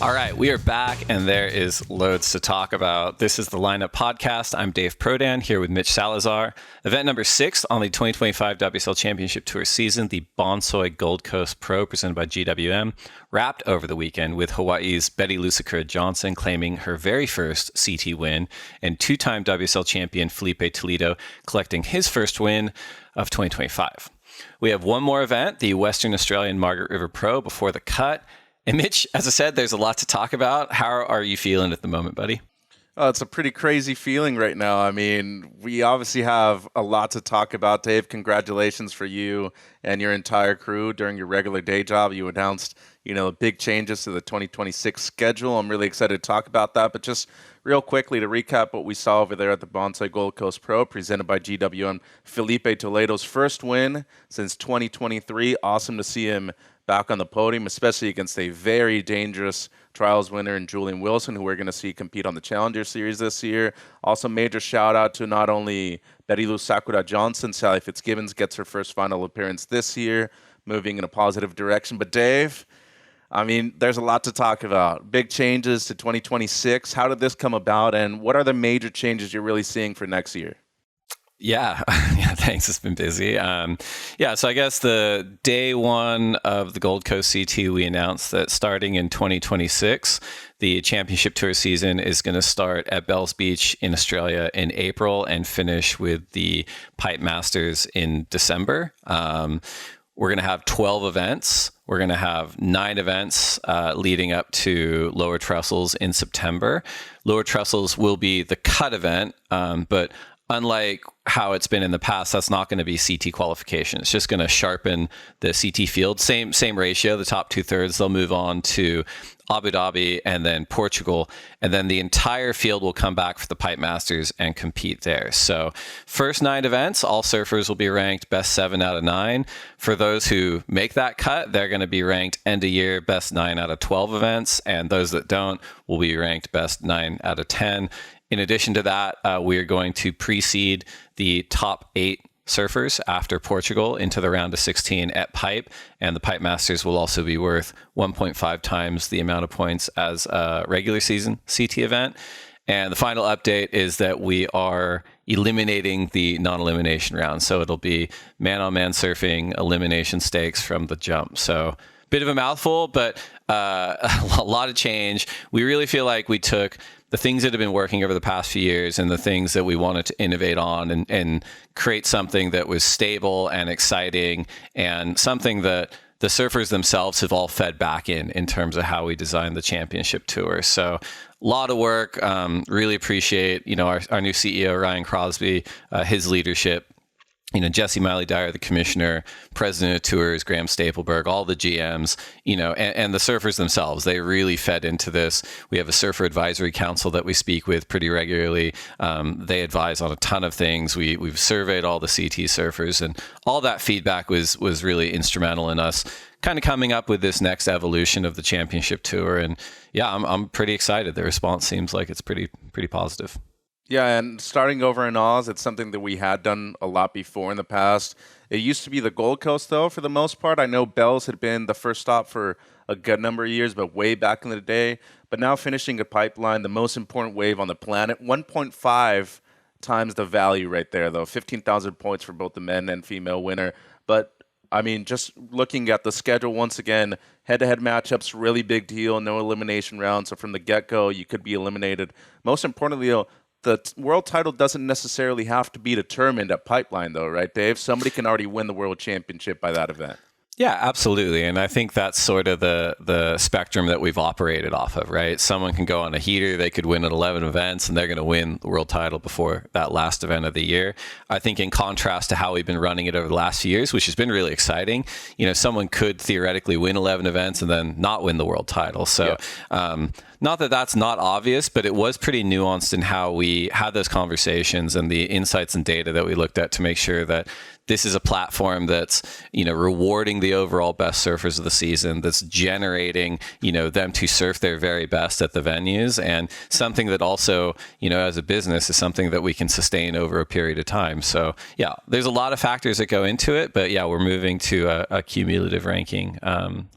All right, we are back, and there is loads to talk about. This is the Lineup Podcast. I'm Dave Prodan, here with Mitch Salazar. Event number 6 on the 2025 WSL Championship Tour season, the Bonsoy Gold Coast Pro, presented by GWM, wrapped over the weekend with Hawaii's Bettylou Sakura Johnson claiming her very first CT win, and two-time WSL champion Filipe Toledo collecting his first win of 2025. We have one more event, the Western Australian Margaret River Pro, before the cut. And Mitch, as I said, there's a lot to talk about. How are you feeling at the moment, buddy? Oh, it's a pretty crazy feeling right now. I mean, we obviously have a lot to talk about, Dave. Congratulations for you and your entire crew during your regular day job. You announced, big changes to the 2026 schedule. I'm really excited to talk about that. But just real quickly to recap what we saw over there at the Bonsoy Gold Coast Pro, presented by GWM, Filipe Toledo's first win since 2023. Awesome to see him back on the podium, especially against a very dangerous trials winner in Julian Wilson, who we're going to see compete on the Challenger Series this year. Also, major shout out to not only Bettylou Sakura Johnson, Sally Fitzgibbons gets her first final appearance this year, moving in a positive direction. But Dave, I mean, there's a lot to talk about. Big changes to 2026. How did this come about, and what are the major changes you're really seeing for next year? Yeah, thanks. It's been busy. So I guess the day one of the Gold Coast CT, we announced that starting in 2026, the Championship Tour season is going to start at Bells Beach in Australia in April and finish with the Pipe Masters in December. We're going to have 12 events. We're going to have 9 events leading up to Lower Trestles in September. Lower Trestles will be the cut event, but unlike how it's been in the past, that's not going to be CT qualification. It's just going to sharpen the CT field. Same ratio, the top 2/3. They'll move on to Abu Dhabi and then Portugal. And then the entire field will come back for the Pipe Masters and compete there. So first 9 events, all surfers will be ranked best 7 out of 9. For those who make that cut, they're going to be ranked end of year best 9 out of 12 events. And those that don't will be ranked best 9 out of 10. In addition to that, we're going to precede the top 8 surfers after Portugal into the round of 16 at Pipe, and the Pipe Masters will also be worth 1.5 times the amount of points as a regular season CT event. And the final update is that we are eliminating the non-elimination round. So it'll be man-on-man surfing, elimination stakes from the jump. So bit of a mouthful, but a lot of change. We really feel like we took the things that have been working over the past few years and the things that we wanted to innovate on and create something that was stable and exciting and something that the surfers themselves have all fed back in terms of how we designed the championship tour. So a lot of work. Really appreciate, our new CEO, Ryan Crosby, his leadership. Jesse Miley-Dyer, the commissioner, president of tours, Graham Stapleberg, all the GMs, and the surfers themselves, they really fed into this. We have a surfer advisory council that we speak with pretty regularly. They advise on a ton of things. We've surveyed all the CT surfers, and all that feedback was really instrumental in us kind of coming up with this next evolution of the championship tour. And yeah, I'm pretty excited. The response seems like it's pretty positive. Yeah, and starting over in Oz, it's something that we had done a lot before in the past. It used to be the Gold Coast, though, for the most part. I know Bells had been the first stop for a good number of years, but way back in the day. But now finishing a Pipeline, the most important wave on the planet, 1.5 times the value right there, though. 15,000 points for both the men and female winner. But, I mean, just looking at the schedule once again, head-to-head matchups, really big deal, no elimination round. So from the get-go, you could be eliminated. Most importantly, though, the world title doesn't necessarily have to be determined at Pipeline, though, right, Dave? Somebody can already win the world championship by that event. Yeah, absolutely. And I think that's sort of the spectrum that we've operated off of, right? Someone can go on a heater, they could win at 11 events, and they're going to win the world title before that last event of the year. I think in contrast to how we've been running it over the last few years, which has been really exciting, someone could theoretically win 11 events and then not win the world title. So not that that's not obvious, but it was pretty nuanced in how we had those conversations and the insights and data that we looked at to make sure that this is a platform that's, rewarding the overall best surfers of the season, that's generating, them to surf their very best at the venues, and something that also, as a business is something that we can sustain over a period of time. So yeah, there's a lot of factors that go into it, but yeah, we're moving to a cumulative ranking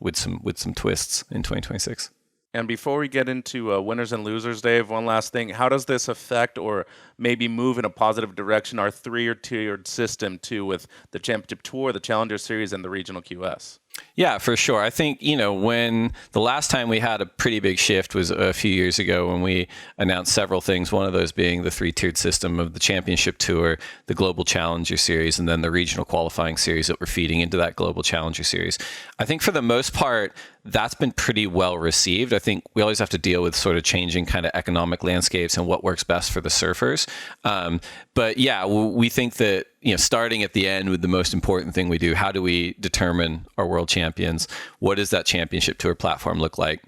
with some twists in 2026. And before we get into winners and losers, Dave, one last thing. How does this affect or maybe move in a positive direction our three-tiered system too, with the Championship Tour, the Challenger Series, and the Regional QS? Yeah, for sure. I think, when the last time we had a pretty big shift was a few years ago when we announced several things, one of those being the three-tiered system of the Championship Tour, the Global Challenger Series, and then the Regional Qualifying Series that we're feeding into that Global Challenger Series. I think for the most part, that's been pretty well received. I think we always have to deal with sort of changing kind of economic landscapes and what works best for the surfers. But yeah, we think that, starting at the end with the most important thing we do, how do we determine our world champions? What does that Championship Tour platform look like?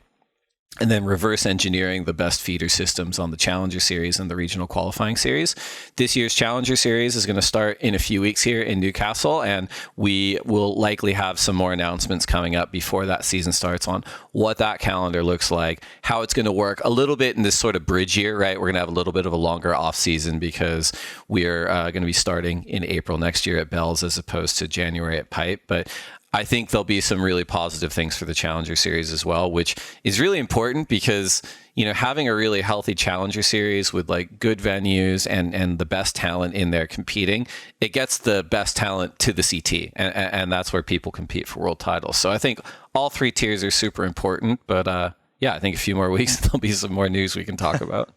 And then reverse engineering the best feeder systems on the Challenger Series and the Regional Qualifying Series. This year's Challenger Series is going to start in a few weeks here in Newcastle, and we will likely have some more announcements coming up before that season starts on what that calendar looks like, how it's going to work a little bit in this sort of bridge year, right? We're going to have a little bit of a longer off season because we're going to be starting in April next year at Bells as opposed to January at Pipe. But I think there'll be some really positive things for the Challenger Series as well, which is really important because, having a really healthy Challenger Series with like good venues and the best talent in there competing, it gets the best talent to the CT. And that's where people compete for world titles. So I think all three tiers are super important. But I think a few more weeks, there'll be some more news we can talk about.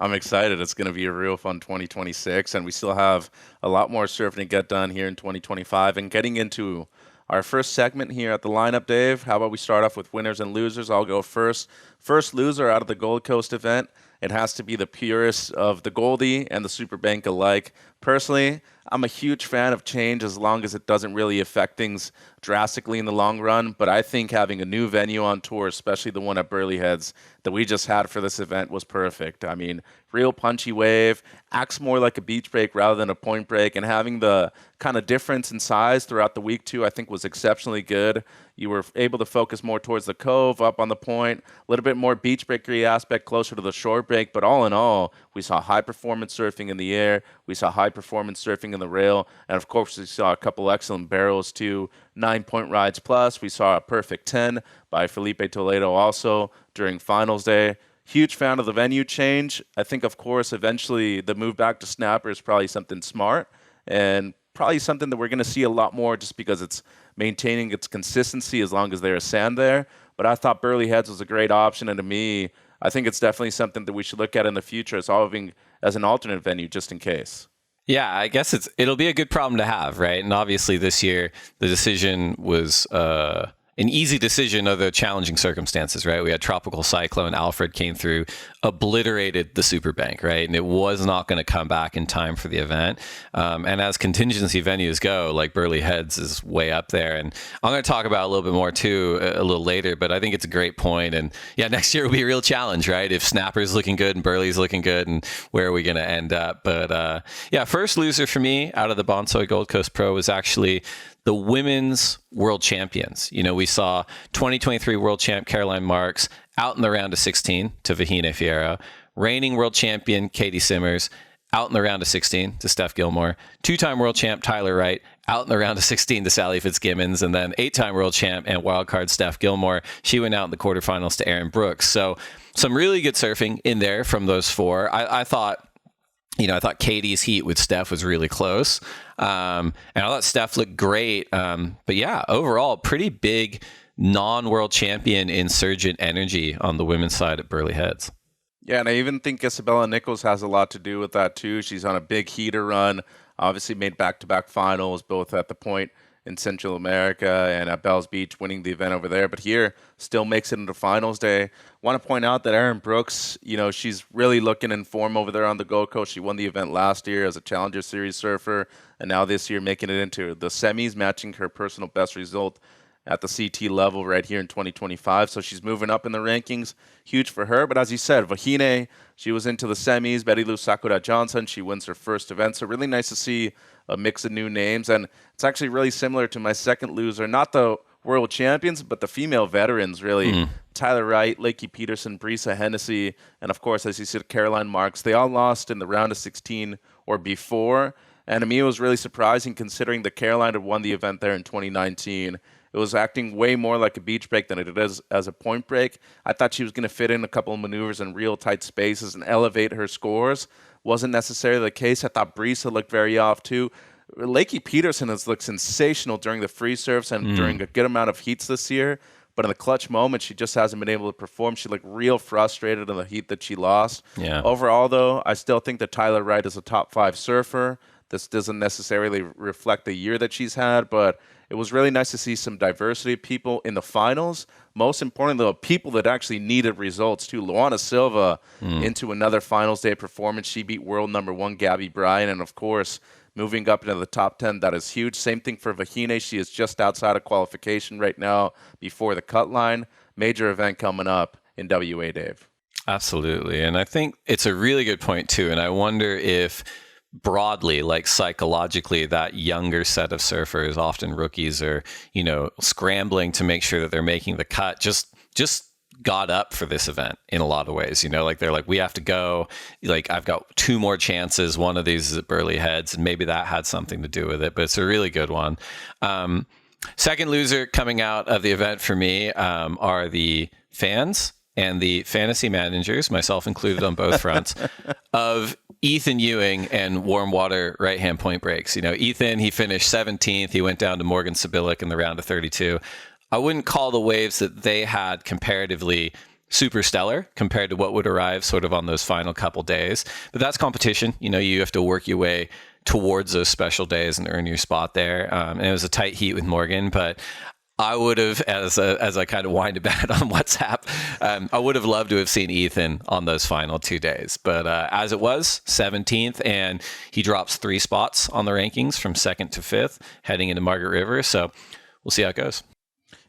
I'm excited. It's going to be a real fun 2026. And we still have a lot more surfing to get done here in 2025. And getting into our first segment here at the lineup, Dave, how about we start off with winners and losers? I'll go first. First loser out of the Gold Coast event, it has to be the purists of the Goldie and the Superbank alike. Personally, I'm a huge fan of change as long as it doesn't really affect things drastically in the long run, but I think having a new venue on tour, especially the one at Burleigh Heads that we just had for this event, was perfect. I mean, real punchy wave, acts more like a beach break rather than a point break, and having the kind of difference in size throughout the week too, I think was exceptionally good. You were able to focus more towards the cove, up on the point, a little bit more beach breakery aspect closer to the short break, but all in all, we saw high performance surfing in the air, we saw high performance surfing in the rail, and of course we saw a couple excellent barrels too, 9-point rides plus. We saw a perfect 10 by Filipe Toledo also during finals day. Huge fan of the venue change. I think, of course, eventually the move back to snapper is probably something smart and probably something that we're going to see a lot more just because it's maintaining its consistency as long as there is sand there. But I thought Burleigh Heads was a great option, and to me, I think it's definitely something that we should look at in the future as solving as an alternate venue just in case. Yeah, I guess it'll be a good problem to have, right? And obviously this year the decision was an easy decision of the challenging circumstances, right? We had Tropical Cyclone Alfred came through, obliterated the Superbank, right? And it was not going to come back in time for the event. And as contingency venues go, like Burleigh Heads is way up there. And I'm going to talk about a little bit more too a little later, but I think it's a great point. And yeah, next year will be a real challenge, right? If Snapper's looking good and Burleigh's looking good, and where are we going to end up? But yeah, first loser for me out of the Bonsoy Gold Coast Pro was actually the women's world champions. We saw 2023 world champ Caroline Marks out in the round of 16 to Vahine Fierro, reigning world champion Katie Simmers out in the round of 16 to Steph Gilmore, two-time world champ Tyler Wright out in the round of 16 to Sally Fitzgibbons, and then eight-time world champ and wildcard Steph Gilmore. She went out in the quarterfinals to Erin Brooks. So some really good surfing in there from those four. I thought Katie's heat with Steph was really close. And I thought Steph looked great. But yeah, overall, pretty big non-world champion insurgent energy on the women's side at Burleigh Heads. Yeah, and I even think Isabella Nichols has a lot to do with that too. She's on a big heater run, obviously made back-to-back finals, both at the point in Central America and at Bells Beach, winning the event over there. But here, still makes it into finals day. Want to point out that Erin Brooks, she's really looking in form over there on the Gold Coast. She won the event last year as a Challenger Series surfer, and now this year making it into the semis, matching her personal best result at the CT level right here in 2025. So she's moving up in the rankings. Huge for her. But as you said, Vahine, she was into the semis. Bettylou Sakura Johnson, she wins her first event. So really nice to see a mix of new names. And it's actually really similar to my second loser, not the world champions, but the female veterans, really. Tyler Wright, Lakey Peterson, Brisa Hennessy, and of course, as you said, Caroline Marks. They all lost in the round of 16 or before. And to me, it was really surprising considering that Caroline had won the event there in 2019. It was acting way more like a beach break than it is as a point break. I thought she was going to fit in a couple of maneuvers in real tight spaces and elevate her scores. Wasn't necessarily the case. I thought Brisa looked very off too. Lakey Peterson has looked sensational during the free serves and during a good amount of heats this year. But in the clutch moment, she just hasn't been able to perform. She looked real frustrated in the heat that she lost. Yeah. Overall, though, I still think that Tyler Wright is a top 5 surfer. This doesn't necessarily reflect the year that she's had, but it was really nice to see some diversity of people in the finals. Most importantly, though, people that actually needed results, too. Luana Silva into another finals day performance. She beat world number 1 Gabby Bryan, and of course, moving up into the top 10, that is huge. Same thing for Vahine. She is just outside of qualification right now before the cut line. Major event coming up in WA, Dave. Absolutely. And I think it's a really good point, too. And I wonder if broadly, like psychologically, that younger set of surfers, often rookies, are, scrambling to make sure that they're making the cut, just got up for this event in a lot of ways. Like they're like, we have to go, like I've got 2 more chances. One of these is at Burleigh Heads, and maybe that had something to do with it, but it's a really good one. Second loser coming out of the event for me are the fans and the fantasy managers, myself included on both fronts, of Ethan Ewing and warm water right-hand point breaks. Ethan, he finished 17th. He went down to Morgan Sibilic in the round of 32. I wouldn't call the waves that they had comparatively super stellar compared to what would arrive sort of on those final couple days. But that's competition. You have to work your way towards those special days and earn your spot there. And it was a tight heat with Morgan, but I would have, as I kind of whined about it on WhatsApp, I would have loved to have seen Ethan on those final 2 days. But as it was, 17th, and he drops 3 spots on the rankings from 2nd to 5th, heading into Margaret River. So we'll see how it goes.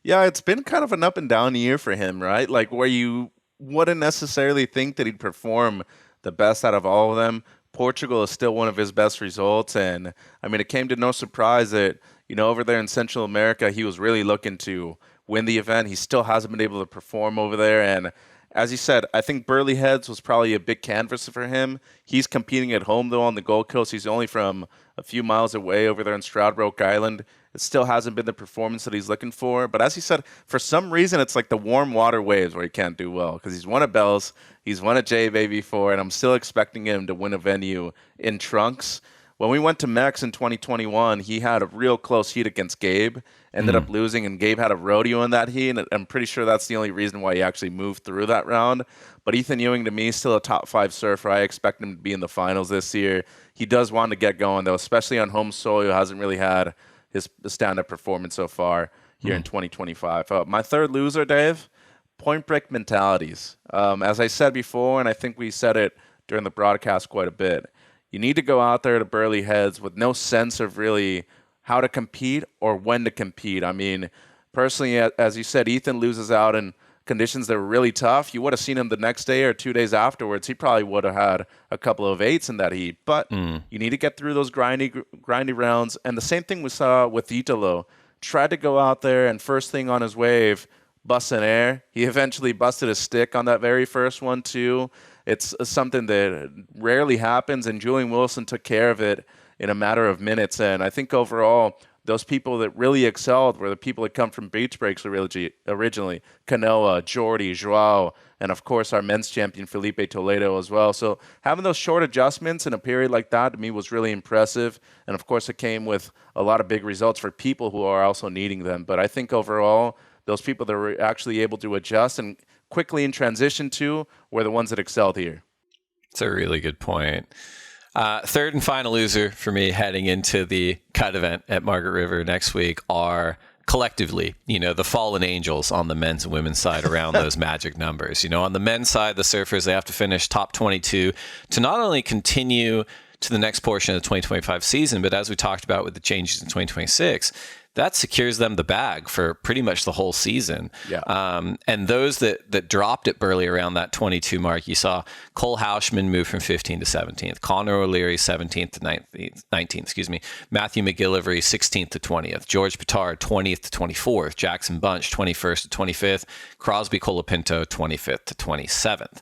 Yeah, it's been kind of an up and down year for him, right? Like where you wouldn't necessarily think that he'd perform the best out of all of them. Portugal is still one of his best results. And I mean, it came to no surprise that, over there in Central America, he was really looking to win the event. He still hasn't been able to perform over there. And as you said, I think Burleigh Heads was probably a big canvas for him. He's competing at home, though, on the Gold Coast. He's only from a few miles away over there in Stradbroke Island. It still hasn't been the performance that he's looking for. But as he said, for some reason, it's like the warm water waves where he can't do well. Because he's won at Bells, he's won at J-Bay before, and I'm still expecting him to win a venue in trunks. When we went to Mex in 2021, he had a real close heat against Gabe, ended up losing, and Gabe had a rodeo in that heat, and I'm pretty sure that's the only reason why he actually moved through that round. But Ethan Ewing, to me, is still a top 5 surfer. I expect him to be in the finals this year. He does want to get going, though, especially on home soil. Hasn't really had his stand-up performance so far here in 2025. My third loser, Dave, point break mentalities. As I said before, and I think we said it during the broadcast quite a bit, you need to go out there to Burleigh Heads with no sense of really how to compete or when to compete. I mean, personally, as you said, Ethan loses out in conditions that were really tough. You would have seen him the next day or 2 days afterwards. He probably would have had a couple of 8s in that heat. But you need to get through those grindy rounds. And the same thing we saw with Italo. Tried to go out there and first thing on his wave, bust an air. He eventually busted a stick on that very first one too. It's something that rarely happens, and Julian Wilson took care of it in a matter of minutes. And I think overall, those people that really excelled were the people that come from beach breaks originally. Kanoa, Jordy, Joao, and of course our men's champion, Filipe Toledo as well. So having those short adjustments in a period like that to me was really impressive. And of course it came with a lot of big results for people who are also needing them. But I think overall, those people that were actually able to adjust and quickly in transition to were the ones that excelled here. It's a really good point. Third and final loser for me heading into the cut event at Margaret River next week are collectively, the fallen angels on the men's and women's side around those magic numbers. On the men's side, the surfers, they have to finish top 22 to not only continue to the next portion of the 2025 season, but as we talked about with the changes in 2026, that secures them the bag for pretty much the whole season. Yeah. And those that dropped at Burleigh around that 22 mark, you saw Cole Hauschman move from 15th to 17th, Connor O'Leary 17th to 19th, Matthew McGillivray 16th to 20th, George Pittard 20th to 24th, Jackson Bunch 21st to 25th, Crosby Colapinto 25th to 27th.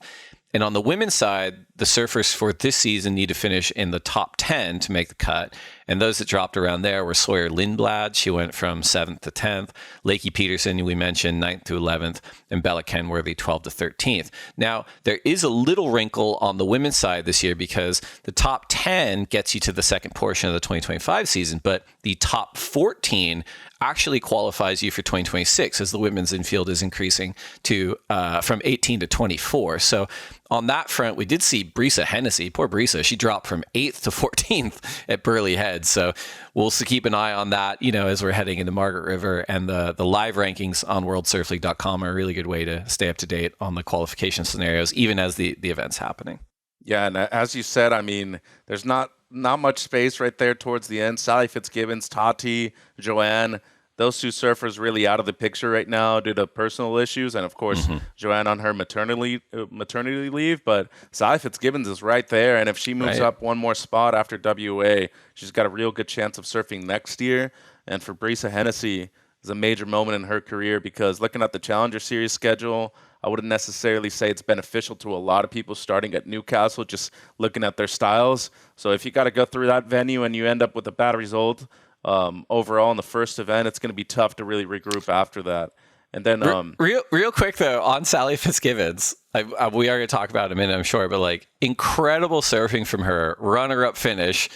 And on the women's side, the surfers for this season need to finish in the top 10 to make the cut. And those that dropped around there were Sawyer Lindblad. She went from 7th to 10th. Lakey Peterson, who we mentioned, 9th to 11th. And Bella Kenworthy, 12th to 13th. Now, there is a little wrinkle on the women's side this year because the top 10 gets you to the second portion of the 2025 season, but the top 14 actually qualifies you for 2026 as the women's infield is increasing to from 18 to 24. So on that front, we did see Brisa Hennessy, poor Brisa, she dropped from 8th to 14th at Burleigh Heads. So we'll keep an eye on that, as we're heading into Margaret River, and the live rankings on worldsurfleague.com are a really good way to stay up to date on the qualification scenarios, even as the event's happening. Yeah, and as you said, I mean, there's not much space right there towards the end. Sally Fitzgibbons, Tati, Joanne, those two surfers really out of the picture right now due to personal issues, and of course, Joanne on her maternity leave. But Sally Fitzgibbons is right there, and if she moves up one more spot after WA, she's got a real good chance of surfing next year. And for Brisa Hennessy, is a major moment in her career because looking at the Challenger Series schedule, I wouldn't necessarily say it's beneficial to a lot of people starting at Newcastle, just looking at their styles. So if you got to go through that venue and you end up with a bad result overall in the first event, it's going to be tough to really regroup after that. And then real quick though, on Sally Fitzgibbons, we are going to talk about it in a minute, I'm sure, but like incredible surfing from her, runner-up finish,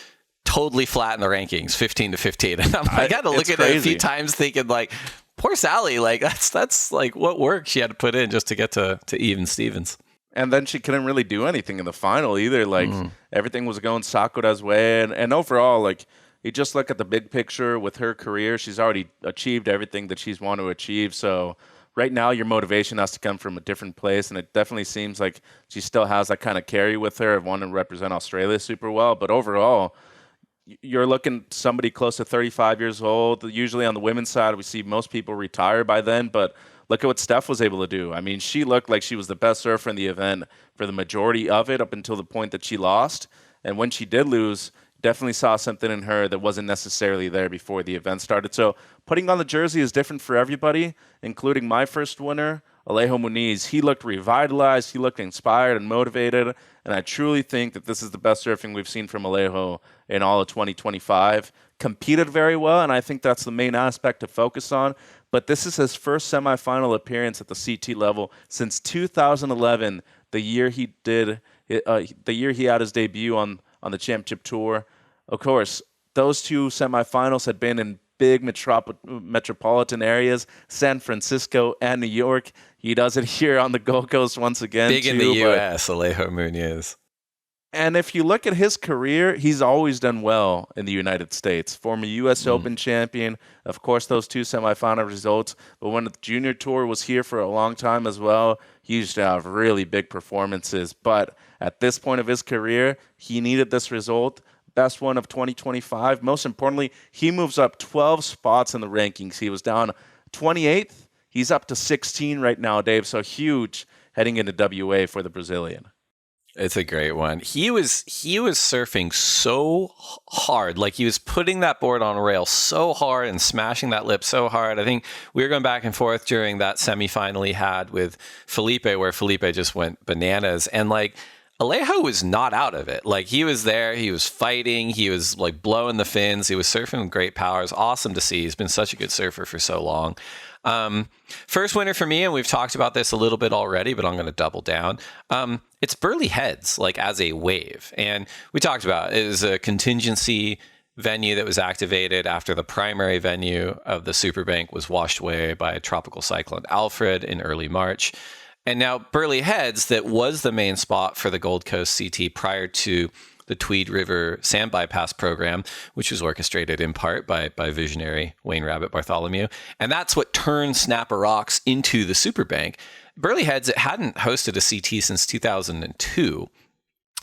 totally flat in the rankings, 15 to 15. And I got to look at it a few times thinking like, poor Sally, like that's like what work she had to put in just to get to even Stevens. And then she couldn't really do anything in the final either. Like everything was going Sakura's way. And overall, like you just look at the big picture with her career, she's already achieved everything that she's wanted to achieve. So right now your motivation has to come from a different place. And it definitely seems like she still has that kind of carry with her of wanting to represent Australia super well. But overall, you're looking somebody close to 35 years old. Usually on the women's side, we see most people retire by then, but look at what Steph was able to do. I mean, she looked like she was the best surfer in the event for the majority of it up until the point that she lost. And when she did lose, definitely saw something in her that wasn't necessarily there before the event started. So putting on the jersey is different for everybody, including my first winner, Alejo Muniz. He looked revitalized, he looked inspired and motivated, and I truly think that this is the best surfing we've seen from Alejo in all of 2025. Competed very well, and I think that's the main aspect to focus on. But this is his first semifinal appearance at the CT level since 2011, the year he had his debut on the championship tour. Of course, those two semifinals had been in big metropolitan areas, San Francisco and New York. He does it here on the Gold Coast once again. Big in the U.S., Alejo Muniz. And if you look at his career, he's always done well in the United States. Former U.S. Open champion, of course, those two semifinal results. But when the junior tour was here for a long time as well, he used to have really big performances. But at this point of his career, he needed this result. Best one of 2025. Most importantly, he moves up 12 spots in the rankings. He was down 28th. He's up to 16 right now, Dave. So huge heading into WA for the Brazilian. It's a great one. He was surfing so hard, like he was putting that board on a rail so hard and smashing that lip so hard. I think we were going back and forth during that semifinal he had with Filipe, where Filipe just went bananas, and like Alejo was not out of it. Like he was there, he was fighting, he was like blowing the fins, he was surfing with great power. It's awesome to see. He's been such a good surfer for so long. First winner for me, and we've talked about this a little bit already, but I'm going to double down. It's Burleigh Heads, like as a wave. And we talked about it was a contingency venue that was activated after the primary venue of the Superbank was washed away by Tropical Cyclone Alfred in early March. And now Burleigh Heads, that was the main spot for the Gold Coast CT prior to the Tweed River Sand Bypass program, which was orchestrated in part by visionary Wayne Rabbit Bartholomew. And that's what turned Snapper Rocks into the Superbank. Burleigh Heads, it hadn't hosted a CT since 2002.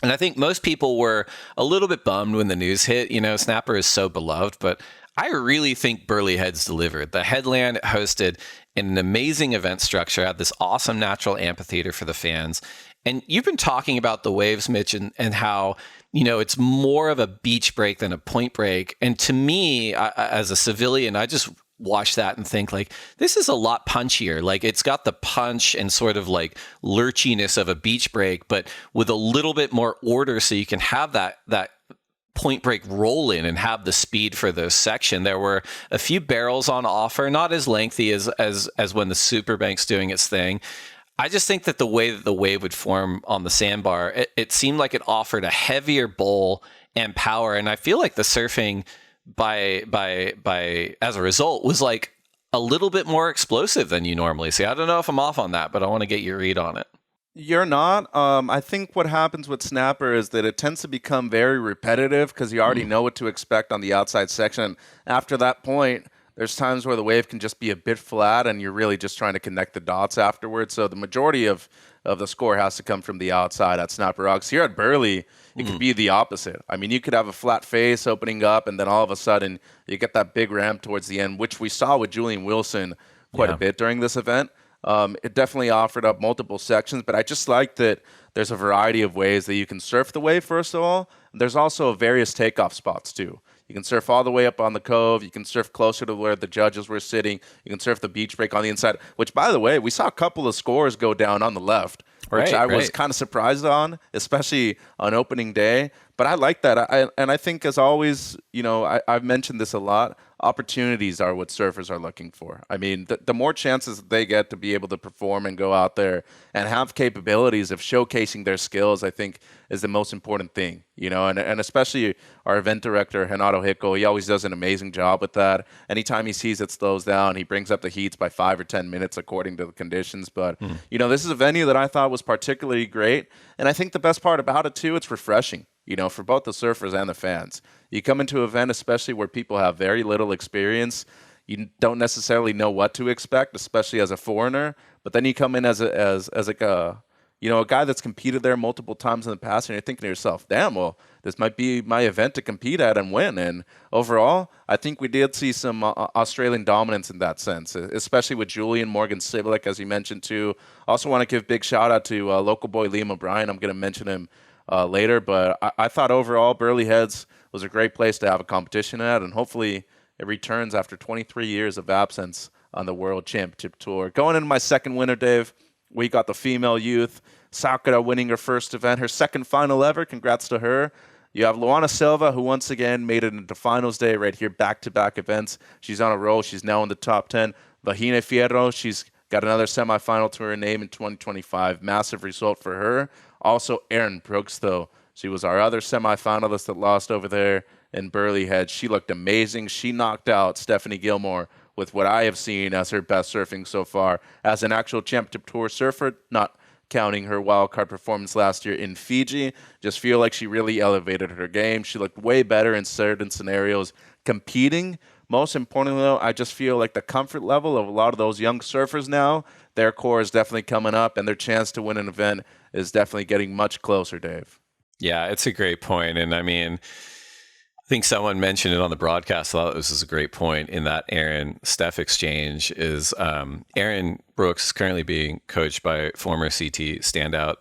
And I think most people were a little bit bummed when the news hit. You know, Snapper is so beloved, but I really think Burleigh Heads delivered. The headland hosted an amazing event structure, had this awesome natural amphitheater for the fans. And you've been talking about the waves, Mitch, and how, you know, it's more of a beach break than a point break. And to me, as a civilian, I just watch that and think like, this is a lot punchier. Like it's got the punch and sort of like lurchiness of a beach break, but with a little bit more order, so you can have that point break roll in and have the speed for the section. There were a few barrels on offer, not as lengthy as when the Superbank's doing its thing. I just think that the way that the wave would form on the sandbar, it seemed like it offered a heavier bowl and power, and I feel like the surfing by as a result was like a little bit more explosive than you normally see. I don't know if I'm off on that, but I want to get your read on it. You're not. I think what happens with snapper is that it tends to become very repetitive because you already know what to expect on the outside section. After that point, there's times where the wave can just be a bit flat and you're really just trying to connect the dots afterwards. So the majority of the score has to come from the outside at Snapper Rocks. Here at Burleigh, it could be the opposite. I mean, you could have a flat face opening up, and then all of a sudden you get that big ramp towards the end, which we saw with Julian Wilson quite a bit during this event. It definitely offered up multiple sections, but I just like that there's a variety of ways that you can surf the wave, first of all. There's also various takeoff spots, too. You can surf all the way up on the cove. You can surf closer to where the judges were sitting. You can surf the beach break on the inside, which, by the way, we saw a couple of scores go down on the left, which I was kind of surprised on, especially on opening day. But I like that. I think, as always, I've mentioned this a lot, opportunities are what surfers are looking for. I mean, the more chances that they get to be able to perform and go out there and have capabilities of showcasing their skills, I think, is the most important thing, and especially our event director, Renato Hickel, he always does an amazing job with that. Anytime he sees it slows down, he brings up the heats by 5 or 10 minutes according to the conditions. But, this is a venue that I thought was particularly great. And I think the best part about it, too, it's refreshing, for both the surfers and the fans. You come into an event, especially where people have very little experience, you don't necessarily know what to expect, especially as a foreigner. But then you come in as like a guy that's competed there multiple times in the past, and you're thinking to yourself, damn, well, this might be my event to compete at and win. And overall, I think we did see some Australian dominance in that sense, especially with Julian Morgan Siblick, as you mentioned, too. Also want to give a big shout out to local boy Liam O'Brien. I'm going to mention him later, but I thought overall Burleigh Heads was a great place to have a competition at, and hopefully it returns after 23 years of absence on the World Championship Tour. Going into my second winner, Dave, we got the female youth, Sakura winning her first event, her second final ever. Congrats to her. You have Luana Silva, who once again made it into finals day right here, back-to-back events. She's on a roll. She's now in the top 10. Vahine Fierro, she's got another semifinal to her name in 2025. Massive result for her. Also, Erin Brooks, though. She was our other semifinalist that lost over there in Burleigh Heads. She looked amazing. She knocked out Stephanie Gilmore with what I have seen as her best surfing so far as an actual championship tour surfer, not counting her wildcard performance last year in Fiji. Just feel like she really elevated her game. She looked way better in certain scenarios competing. Most importantly, though, I just feel like the comfort level of a lot of those young surfers now, their core is definitely coming up, and their chance to win an event is definitely getting much closer, Dave. Yeah, it's a great point. And I mean, I think someone mentioned it on the broadcast. I thought this is a great point in that Aaron-Steph exchange is Aaron Brooks is currently being coached by former CT standout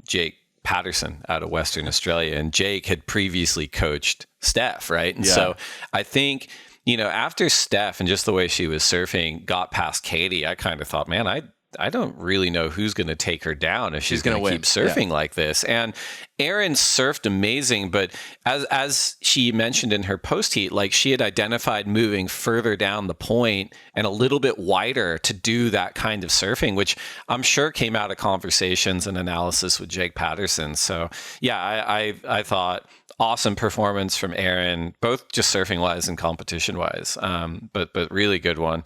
Jake Patterson out of Western Australia. And Jake had previously coached Steph, right? And so I think, after Steph and just the way she was surfing got past Katie, I kind of thought, man, I don't really know who's going to take her down if she's going to keep surfing like this. And Erin surfed amazing, but as she mentioned in her post heat, like she had identified moving further down the point and a little bit wider to do that kind of surfing, which I'm sure came out of conversations and analysis with Jake Patterson. So yeah, I thought awesome performance from Erin, both just surfing wise and competition wise. But really good one.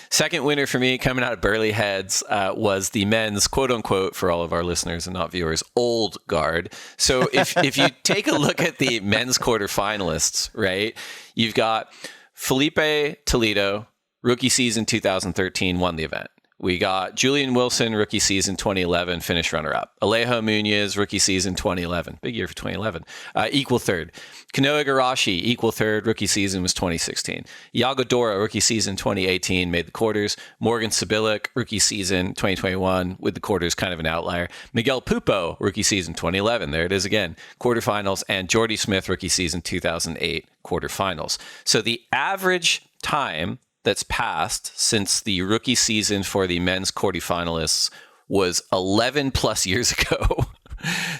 Second winner for me coming out of Burleigh Heads was the men's quote unquote, for all of our listeners and not viewers, old guard. So if you take a look at the men's quarterfinalists, right, you've got Filipe Toledo, rookie season 2013, won the event. We got Julian Wilson, rookie season 2011, finished runner-up. Alejo Munoz, rookie season 2011. Big year for 2011. Equal third. Kanoa Igarashi, equal third. Rookie season was 2016. Iago Dora, rookie season 2018, made the quarters. Morgan Sibilic, rookie season 2021, with the quarters, kind of an outlier. Miguel Pupo, rookie season 2011. There it is again. Quarterfinals. And Jordy Smith, rookie season 2008, quarterfinals. So the average time that's passed since the rookie season for the men's quarterfinalists was 11 plus years ago.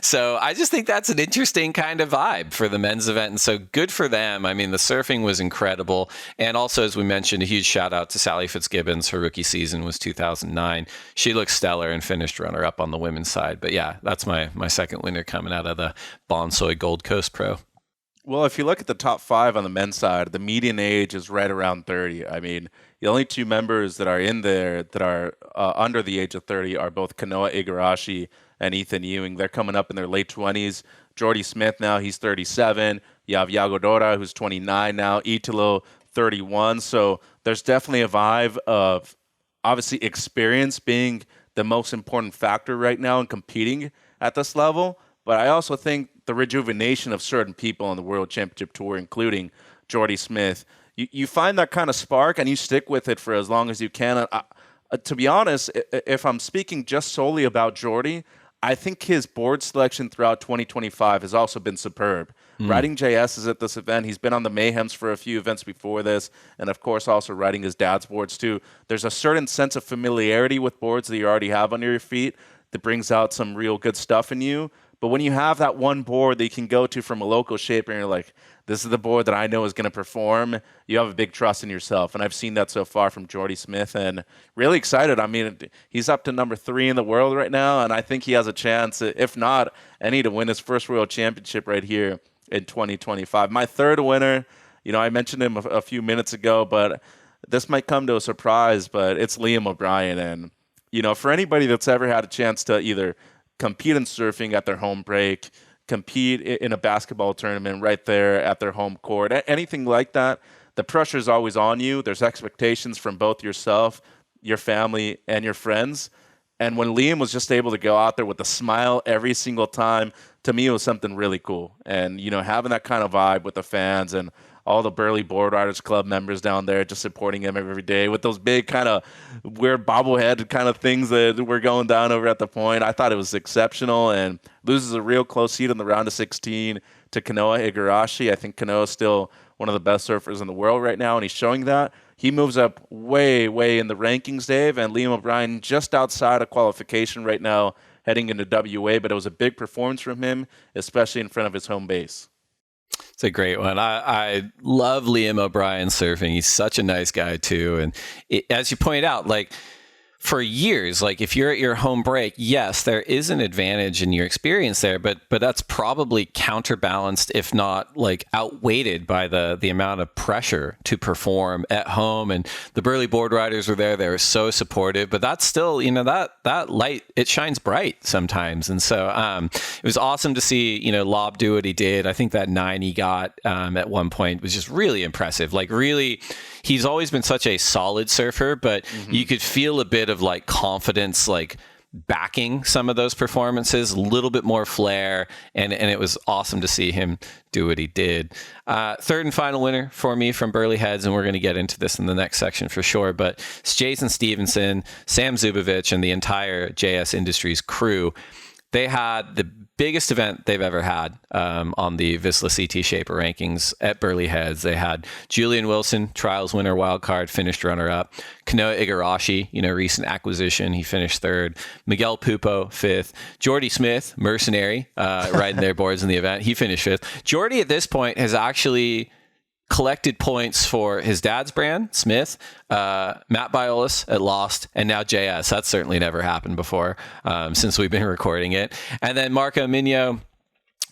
So I just think that's an interesting kind of vibe for the men's event. And so good for them. I mean, the surfing was incredible. And also, as we mentioned, a huge shout out to Sally Fitzgibbons. Her rookie season was 2009. She looked stellar and finished runner up on the women's side. But yeah, that's my second winner coming out of the Bonsoy Gold Coast Pro. Well, if you look at the top 5 on the men's side, the median age is right around 30. I mean, the only 2 members that are in there that are under the age of 30 are both Kanoa Igarashi and Ethan Ewing. They're coming up in their late 20s. Jordy Smith now, he's 37. You have Yago Dora, who's 29 now. Italo, 31. So there's definitely a vibe of obviously experience being the most important factor right now in competing at this level. But I also think the rejuvenation of certain people on the World Championship Tour, including Jordy Smith, you find that kind of spark and you stick with it for as long as you can. To be honest, if I'm speaking just solely about Jordy, I think his board selection throughout 2025 has also been superb. Riding JSs at this event. He's been on the Mayhems for a few events before this, and of course also riding his dad's boards too. There's a certain sense of familiarity with boards that you already have under your feet that brings out some real good stuff in you. But when you have that one board that you can go to from a local shaper and you're like, this is the board that I know is going to perform, you have a big trust in yourself. And I've seen that so far from Jordy Smith and really excited. I mean, he's up to number 3 in the world right now. And I think he has a chance, if not any, to win his first World Championship right here in 2025. My third winner, I mentioned him a few minutes ago, but this might come to a surprise, but it's Liam O'Brien. And, for anybody that's ever had a chance to either compete in surfing at their home break, compete in a basketball tournament right there at their home court, anything like that, the pressure is always on you. There's expectations from both yourself, your family, and your friends. And when Liam was just able to go out there with a smile every single time, to me, it was something really cool. And, having that kind of vibe with the fans and all the Burleigh Board Riders Club members down there just supporting him every day with those big kind of weird bobblehead kind of things that were going down over at the point. I thought it was exceptional and loses a real close seat in the round of 16 to Kanoa Igarashi. I think Kanoa is still one of the best surfers in the world right now, and he's showing that. He moves up way, way in the rankings, Dave, and Liam O'Brien just outside of qualification right now heading into WA, but it was a big performance from him, especially in front of his home base. It's a great one. I love Liam O'Brien surfing. He's such a nice guy too. And as you point out, for years, if you're at your home break, yes, there is an advantage in your experience there, but that's probably counterbalanced, if not outweighed by the amount of pressure to perform at home. And the Burleigh Board Riders were there. They were so supportive, but that's still, that light, it shines bright sometimes. And so it was awesome to see, Lob do what he did. I think that 9 he got at one point was just really impressive. Really, he's always been such a solid surfer, but you could feel a bit of confidence, backing some of those performances, a little bit more flair, and it was awesome to see him do what he did. Third and final winner for me from Burleigh Heads, and we're going to get into this in the next section for sure, but it's Jason Stevenson, Sam Zubovich, and the entire JS Industries crew. They had the biggest event they've ever had on the Vissla CT Shaper rankings at Burleigh Heads. They had Julian Wilson, trials winner, wildcard, finished runner-up. Kanoa Igarashi, recent acquisition, he finished 3rd. Miguel Pupo, 5th. Jordy Smith, mercenary, riding their boards in the event. He finished 5th. Jordy at this point has actually collected points for his dad's brand, Smith, Matt Biolis at Lost, and now JS. That's certainly never happened before since we've been recording it. And then Marco Migno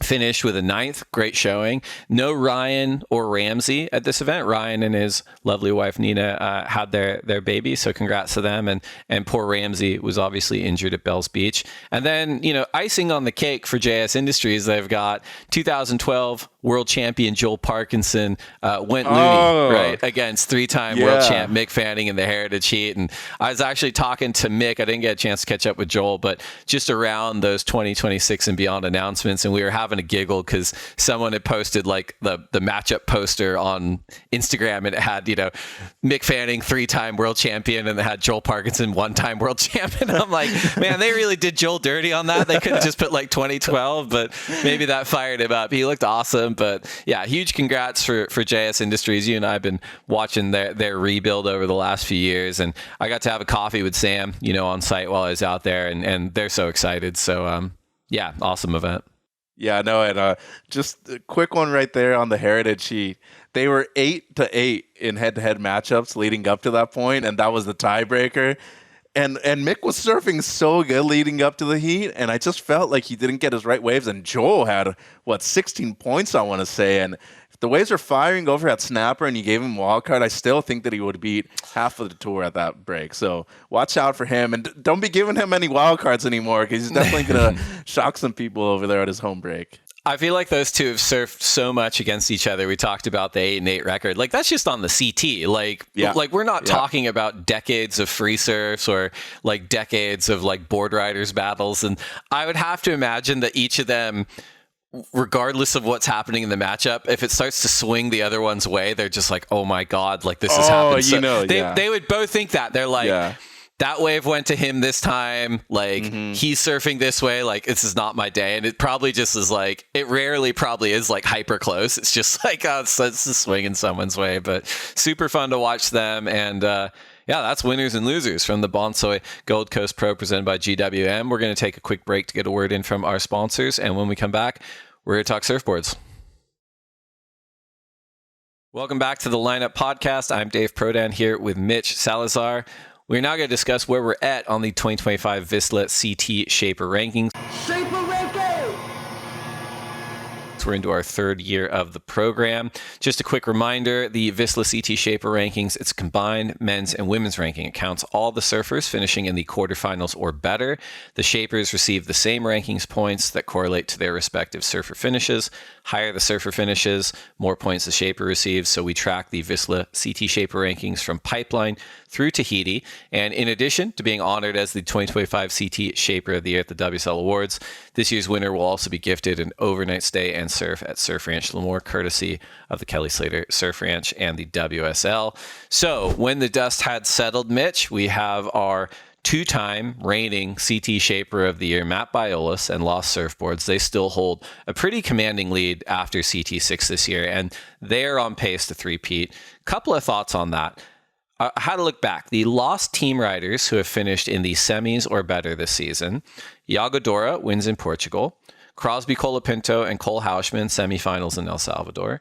finished with a 9th. Great showing. No Ryan or Ramsey at this event. Ryan and his lovely wife Nina had their baby, so congrats to them. And poor Ramsey was obviously injured at Bells Beach. And then, icing on the cake for JS Industries, they've got 2012 world champion Joel Parkinson went loony, right, against 3-time world champ Mick Fanning in the Heritage Heat. And I was actually talking to Mick. I didn't get a chance to catch up with Joel, but just around those 2026 and beyond announcements, and we were having a giggle because someone had posted the matchup poster on Instagram, and it had Mick Fanning 3-time world champion, and it had Joel Parkinson 1-time world champion. I'm like, man, they really did Joel dirty on that. They could have just put 2012, but maybe that fired him up. He looked awesome. But yeah, huge congrats for JS Industries. You and I have been watching their rebuild over the last few years, and I got to have a coffee with Sam, on site while I was out there, and they're so excited. So yeah, awesome event. Yeah, no, and just a quick one right there on the Heritage sheet. They were 8-8 in head-to-head matchups leading up to that point, and that was the tiebreaker. And Mick was surfing so good leading up to the heat, and I just felt like he didn't get his right waves. And Joel had, 16 points, I want to say. And if the waves are firing over at Snapper and you gave him wildcard, I still think that he would beat half of the tour at that break. So watch out for him. And don't be giving him any wildcards anymore, because he's definitely going to shock some people over there at his home break. I feel like those two have surfed so much against each other. We talked about the 8-8 record. Like, that's just on the CT. Like we're not talking about decades of free surfs or like decades of like board riders battles. And I would have to imagine that each of them, regardless of what's happening in the matchup, if it starts to swing the other one's way, they're just like, oh my God, like this has happened. So they would both think that. They're like, that wave went to him this time. Like, he's surfing this way. Like, this is not my day. And it probably just is like, it rarely probably is like hyper close. It's just like, it's a swing in someone's way. But super fun to watch them. And yeah, that's winners and losers from the Bonsoy Gold Coast Pro presented by GWM. We're going to take a quick break to get a word in from our sponsors. And when we come back, we're going to talk surfboards. Welcome back to the Lineup Podcast. I'm Dave Prodan here with Mitch Salazar. We're now going to discuss where we're at on the 2025 Vissla CT Shaper Rankings. We're into our third year of the program. Just a quick reminder, the Vissla CT Shaper Rankings, it's a combined men's and women's ranking. It counts all the surfers finishing in the quarterfinals or better. The Shapers receive the same rankings points that correlate to their respective surfer finishes. Higher the surfer finishes, more points the Shaper receives. So we track the Vissla CT Shaper Rankings from Pipeline through Tahiti. And in addition to being honored as the 2025 CT Shaper of the Year at the WSL Awards, this year's winner will also be gifted an overnight stay and surf at Surf Ranch Lemoore, courtesy of the Kelly Slater Surf Ranch and the WSL. So when the dust had settled, Mitch, we have our two-time reigning CT Shaper of the Year, Matt Biolos and Lost Surfboards. They still hold a pretty commanding lead after CT6 this year, and they're on pace to three-peat. Couple of thoughts on that. How to look back. The Lost team riders who have finished in the semis or better this season. Iago Dora wins in Portugal. Crosby Colapinto and Cole Hauschman, semifinals in El Salvador.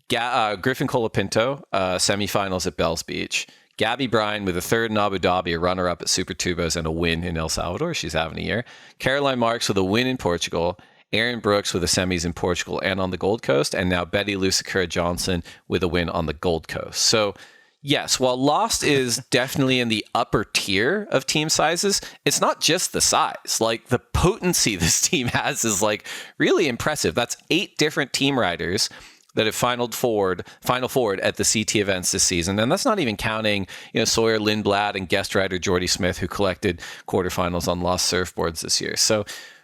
Griffin Colapinto, semifinals at Bells Beach. Gabby Bryan with a third in Abu Dhabi, a runner-up at Super Tubos, and a win in El Salvador. She's having a year. Caroline Marks with a win in Portugal. Aaron Brooks with the semis in Portugal and on the Gold Coast. And now Bettylou Sakura Johnson with a win on the Gold Coast. So yes, while Lost is definitely in the upper tier of team sizes, it's not just the size. Like, the potency this team has is like really impressive. That's 8 different team riders that have final forward at the CT events this season. And that's not even counting, Sawyer Lindblad and guest rider Jordy Smith, who collected quarterfinals on Lost Surfboards this year. So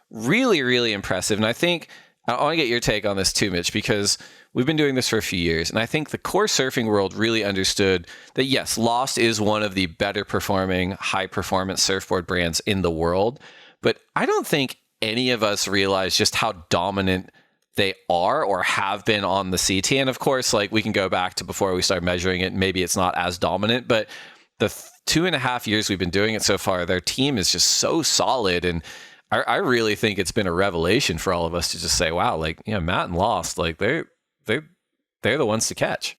really, really impressive. And I think I want to get your take on this too, Mitch, because we've been doing this for a few years, and I think the core surfing world really understood that, yes, Lost is one of the better performing, high-performance surfboard brands in the world, but I don't think any of us realize just how dominant they are or have been on the CT. And of course, like, we can go back to before we start measuring it, maybe it's not as dominant, but the 2.5 years we've been doing it so far, their team is just so solid. And I really think it's been a revelation for all of us to just say, wow, like, Matt and Lost, like, they're the ones to catch.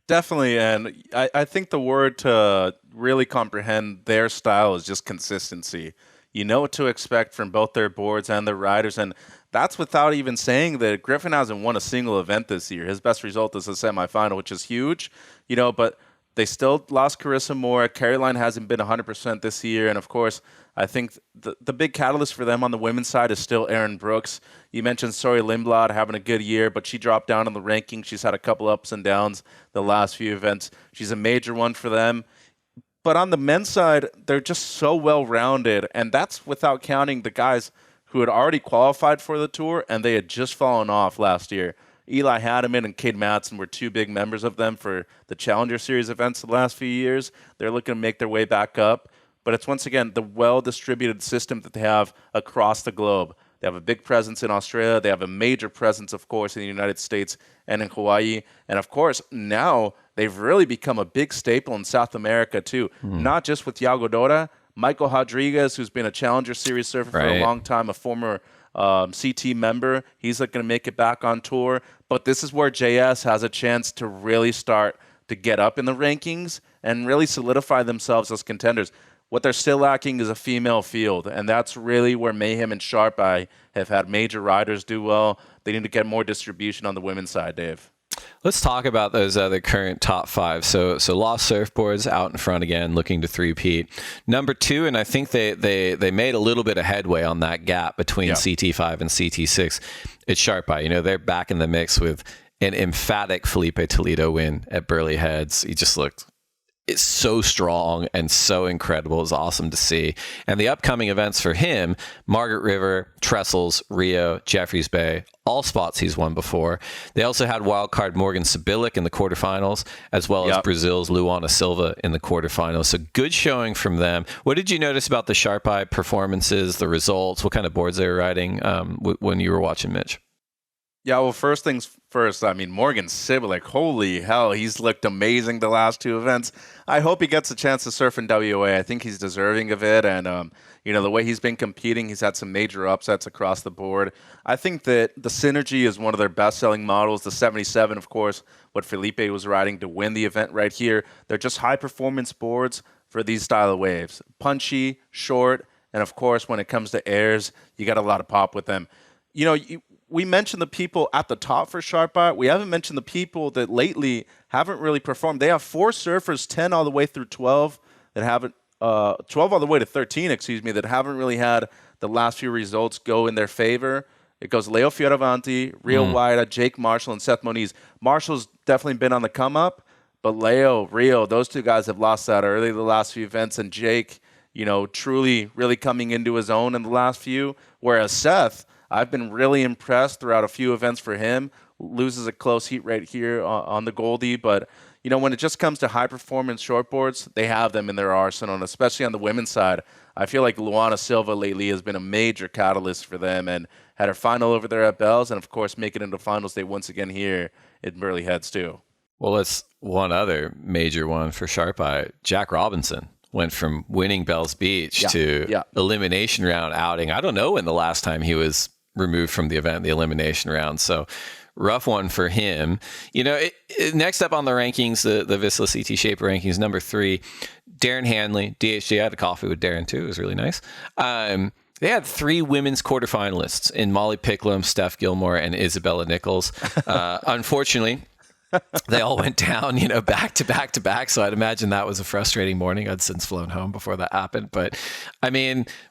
Definitely, and I think the word to really comprehend their style is just consistency. You know what to expect from both their boards and their riders, and that's without even saying that Griffin hasn't won a single event this year. His best result is a semifinal, which is huge, but they still lost Carissa Moore. Caroline hasn't been 100% this year, and of course, I think the big catalyst for them on the women's side is still Aaron Brooks. You mentioned Sawyer Lindblad having a good year, but she dropped down in the ranking. She's had a couple ups and downs the last few events. She's a major one for them. But on the men's side, they're just so well-rounded, and that's without counting the guys who had already qualified for the tour, and they had just fallen off last year. Eli Hademan and Cade Matson were 2 big members of them for the Challenger Series events the last few years. They're looking to make their way back up. But it's, once again, the well-distributed system that they have across the globe. They have a big presence in Australia. They have a major presence, of course, in the United States and in Hawaii. And of course, now they've really become a big staple in South America too. Not just with Yago Dora, Michael Rodriguez, who's been a Challenger Series surfer for a long time, a former CT member. He's going to make it back on tour. But this is where JS has a chance to really start to get up in the rankings and really solidify themselves as contenders. What they're still lacking is a female field, and that's really where Mayhem and Sharp Eye have had major riders do well. They need to get more distribution on the women's side, Dave. Let's talk about those other current top five. So Lost Surfboards out in front again, looking to three-peat. Number 2, and I think they made a little bit of headway on that gap between CT5 and CT6. It's Sharp Eye. They're back in the mix with an emphatic Filipe Toledo win at Burleigh Heads. He just looked... It's so strong and so incredible. It's awesome to see. And the upcoming events for him, Margaret River, Trestles, Rio, Jeffreys Bay, all spots he's won before. They also had wildcard Morgan Sibilic in the quarterfinals, as well as Brazil's Luana Silva in the quarterfinals. So good showing from them. What did you notice about the Sharp Eye performances, the results? What kind of boards they were riding when you were watching, Mitch? Yeah, well, first things first, Morgan Sibilic, holy hell, he's looked amazing the last 2 events. I hope he gets a chance to surf in WA. I think he's deserving of it. And, the way he's been competing, he's had some major upsets across the board. I think that the Synergy is one of their best-selling models. The 77, of course, what Filipe was riding to win the event right here. They're just high-performance boards for these style of waves. Punchy, short, and, of course, when it comes to airs, you got a lot of pop with them. We mentioned the people at the top for Sharp Eye. We haven't mentioned the people that lately haven't really performed. They have 4 surfers, 10 all the way through 12, that haven't, 12 all the way to 13, that haven't really had the last few results go in their favor. It goes Leo Fioravanti, Rio Waida, Jake Marshall, and Seth Moniz. Marshall's definitely been on the come up, but Leo, Rio, those 2 guys have lost that early the last few events, and Jake, truly really coming into his own in the last few, whereas Seth, I've been really impressed throughout a few events for him. Loses a close heat right here on the Goldie. But, when it just comes to high-performance shortboards, they have them in their arsenal, and especially on the women's side. I feel like Luana Silva lately has been a major catalyst for them and had her final over there at Bells, and, of course, make it into finals day once again here at Burleigh Heads, too. Well, it's one other major one for Sharp Eye. Jack Robinson went from winning Bells Beach to elimination round outing. I don't know when the last time he was removed from the event, the elimination round. So rough one for him. Next up on the rankings, the Vissla CT Shaper rankings, number 3, Darren Hanley, DHD. I had a coffee with Darren too. It was really nice. They had 3 women's quarterfinalists in Molly Picklum, Steph Gilmore, and Isabella Nichols. Unfortunately, they all went down, back to back to back. So I'd imagine that was a frustrating morning. I'd since flown home before that happened. But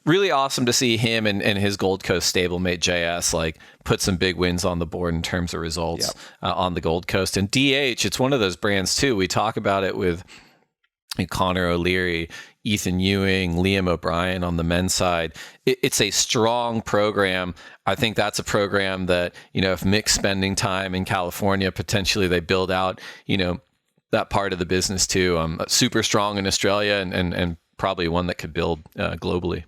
really awesome to see him and his Gold Coast stablemate JS put some big wins on the board in terms of results on the Gold Coast. And DH, it's one of those brands too. We talk about it with Connor O'Leary, Ethan Ewing, Liam O'Brien on the men's side. It's a strong program. I think that's a program that, if Mick's spending time in California, potentially they build out, that part of the business too. Super strong in Australia and probably one that could build globally.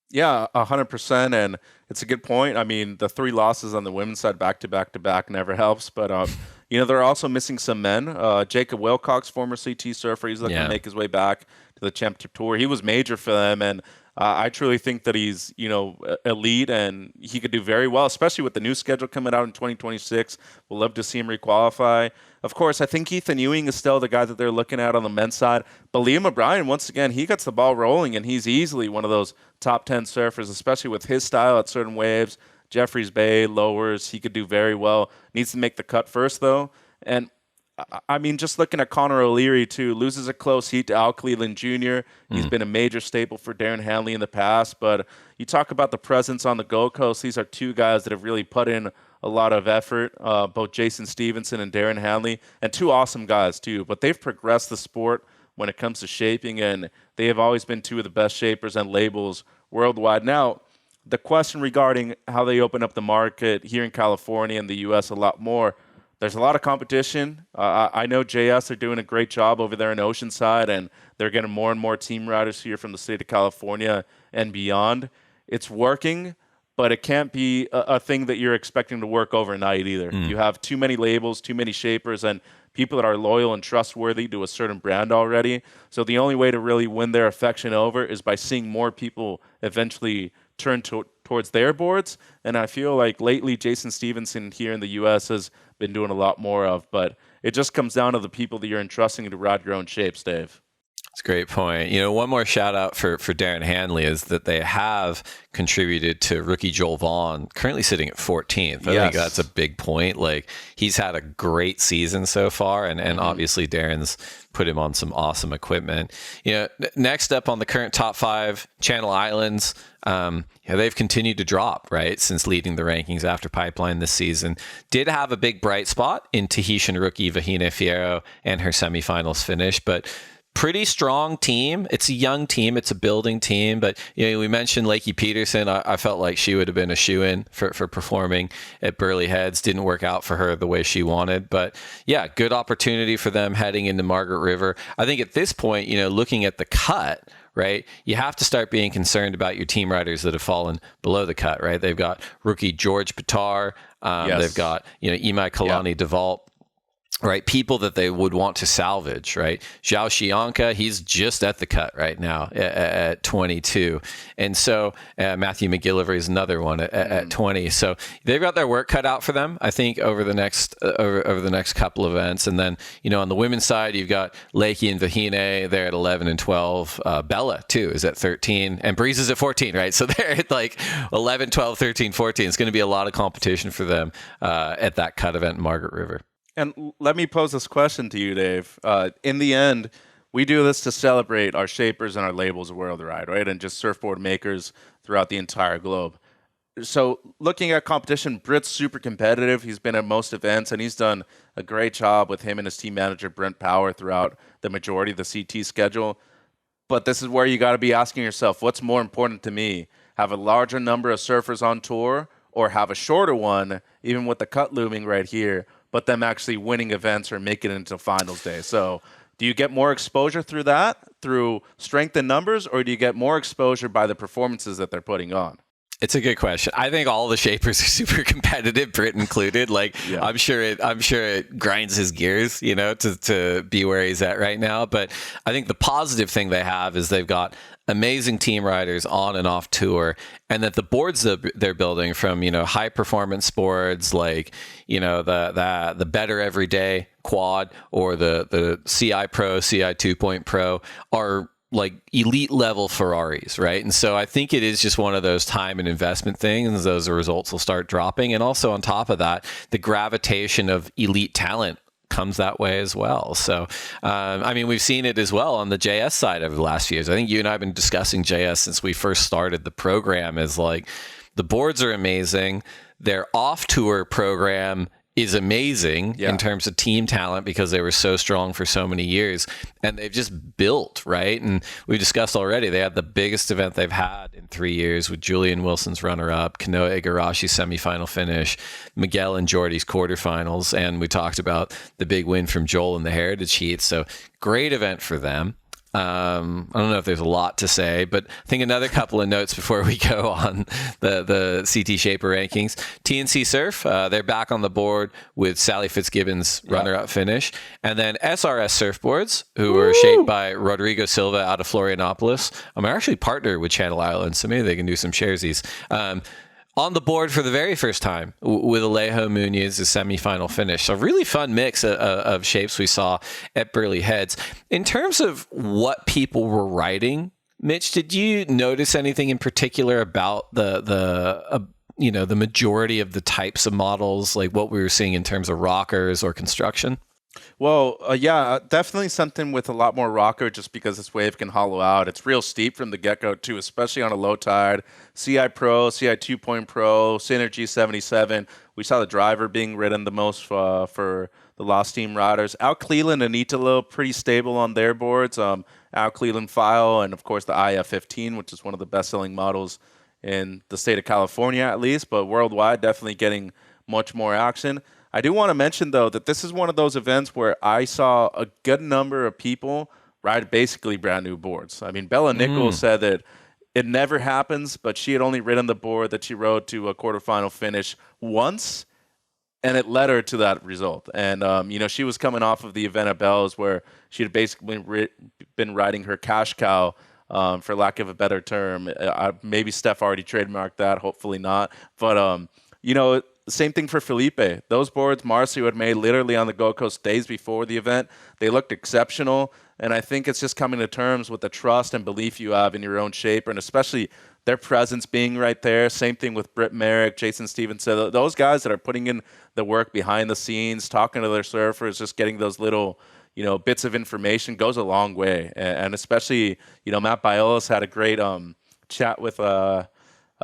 Yeah, 100%. And it's a good point. The 3 losses on the women's side back to back to back never helps. But, they're also missing some men. Jacob Wilcox, former CT surfer, he's looking to make his way back to the championship tour. He was major for them. And I truly think that he's, elite and he could do very well, especially with the new schedule coming out in 2026. We'll love to see him requalify. Of course, I think Ethan Ewing is still the guy that they're looking at on the men's side. But Liam O'Brien, once again, he gets the ball rolling, and he's easily one of those top 10 surfers, especially with his style at certain waves. Jeffreys Bay, lowers, he could do very well. Needs to make the cut first, though. And just looking at Connor O'Leary, too, loses a close heat to Al Cleveland Jr. He's been a major staple for Darren Hanley in the past. But you talk about the presence on the Gold Coast. These are 2 guys that have really put in a lot of effort, both Jason Stevenson and Darren Hanley, and 2 awesome guys, too. But they've progressed the sport when it comes to shaping, and they have always been 2 of the best shapers and labels worldwide. Now, the question regarding how they open up the market here in California and the U.S. a lot more, there's a lot of competition. I know JS are doing a great job over there in Oceanside, and they're getting more and more team riders here from the state of California and beyond. It's working. but it can't be a thing that you're expecting to work overnight either. You have too many labels, too many shapers, and people that are loyal and trustworthy to a certain brand already. So the only way to really win their affection over is by seeing more people eventually turn towards their boards. And I feel like lately Jason Stevenson here in the U.S. has been doing a lot more of, but it just comes down to the people that you're entrusting to ride your own shapes, Dave. That's a great point. One more shout out for Darren Hanley is that they have contributed to rookie Joel Vaughn, currently sitting at 14th. I think that's a big point. Like, he's had a great season so far, and obviously Darren's put him on some awesome equipment. Next up on the current top 5, Channel Islands. They've continued to drop, right, since leading the rankings after Pipeline this season. Did have a big bright spot in Tahitian rookie Vahine Fierro and her semifinals finish, but pretty strong team. It's a young team. It's a building team. But we mentioned Lakey Peterson. I felt like she would have been a shoo-in for performing at Burleigh Heads. Didn't work out for her the way she wanted. But yeah, good opportunity for them heading into Margaret River. I think at this point, looking at the cut, right, you have to start being concerned about your team riders that have fallen below the cut, right? They've got rookie George Pitar. They've got, Imai Kalani DeVault. Right, people that they would want to salvage, right? Zhao Xianka, he's just at the cut right now at 22. And so Matthew McGillivray is another one at 20. So they've got their work cut out for them, I think, over the next over the next couple of events. And then, on the women's side, you've got Lakey and Vahine. They're at 11 and 12. Bella, too, is at 13. And Breeze is at 14, right? So they're at like 11, 12, 13, 14. It's going to be a lot of competition for them at that cut event in Margaret River. And let me pose this question to you, Dave. In the end, we do this to celebrate our shapers and our labels worldwide, right? And just surfboard makers throughout the entire globe. So looking at competition, Britt's super competitive. He's been at most events, and he's done a great job with him and his team manager, Brent Power, throughout the majority of the CT schedule. But this is where you got to be asking yourself, what's more important to me? Have a larger number of surfers on tour, or have a shorter one, even with the cut looming right here, but them actually winning events or making it into finals day? So do you get more exposure through that, through strength in numbers, or do you get more exposure by the performances that they're putting on? It's a good question. I think all the shapers are super competitive, Britt included. I'm sure it grinds his gears, to be where he's at right now. But I think the positive thing they have is they've got amazing team riders on and off tour, and that the boards that they're building from, high performance boards like, the Better Everyday quad or the CI Pro, CI 2 Pro are like elite level Ferraris, right? And so I think it is just one of those time and investment things. Those results will start dropping. And also on top of that, the gravitation of elite talent comes that way as well. So, we've seen it as well on the JS side over the last few years. I think you and I have been discussing JS since we first started the program. Is like, the boards are amazing. Their off-tour program is amazing in terms of team talent because they were so strong for so many years, and they've just built, right? And we discussed already, they had the biggest event they've had in 3 years with Julian Wilson's runner-up, Kanoa Igarashi's semifinal finish, Miguel and Jordy's quarterfinals, and we talked about the big win from Joel in the Heritage Heat. So great event for them. I don't know if there's a lot to say, but I think another couple of notes before we go on the CT Shaper rankings. TNC Surf, they're back on the board with Sally Fitzgibbon's runner-up finish. And then SRS Surfboards, who were shaped by Rodrigo Silva out of Florianopolis. I'm actually partnered with Channel Islands, so maybe they can do some sharesies. On the board for the very first time with Alejo Muniz's semifinal finish. So really fun mix of shapes we saw at Burleigh Heads. In terms of what people were riding, Mitch, did you notice anything in particular about the majority of the types of models, like what we were seeing in terms of rockers or construction? Well, definitely something with a lot more rocker just because this wave can hollow out. It's real steep from the get-go, too, especially on a low tide. CI Pro, CI 2 Pro, Synergy 77. We saw the driver being ridden the most for the Lost Team riders. Al Cleland and Italo, pretty stable on their boards. Al Cleland File and, of course, the IF-15, which is one of the best-selling models in the state of California, at least. But worldwide, definitely getting much more action. I do want to mention, though, that this is one of those events where I saw a good number of people ride basically brand new boards. I mean, Bella Nichols said that It never happens, but she had only written the board that she rode to a quarterfinal finish once, and it led her to that result. And, she was coming off of the event at Bells where she had basically been riding her cash cow, for lack of a better term. Maybe Steph already trademarked that, hopefully not. But, same thing for Filipe. Those boards Marcio had made literally on the Gold Coast days before the event, they looked exceptional. And I think it's just coming to terms with the trust and belief you have in your own shaper, and especially their presence being right there. Same thing with Britt Merrick, Jason Stevenson. Those guys that are putting in the work behind the scenes, talking to their surfers, just getting those little bits of information goes a long way. And especially, Matt Biolos had a great chat with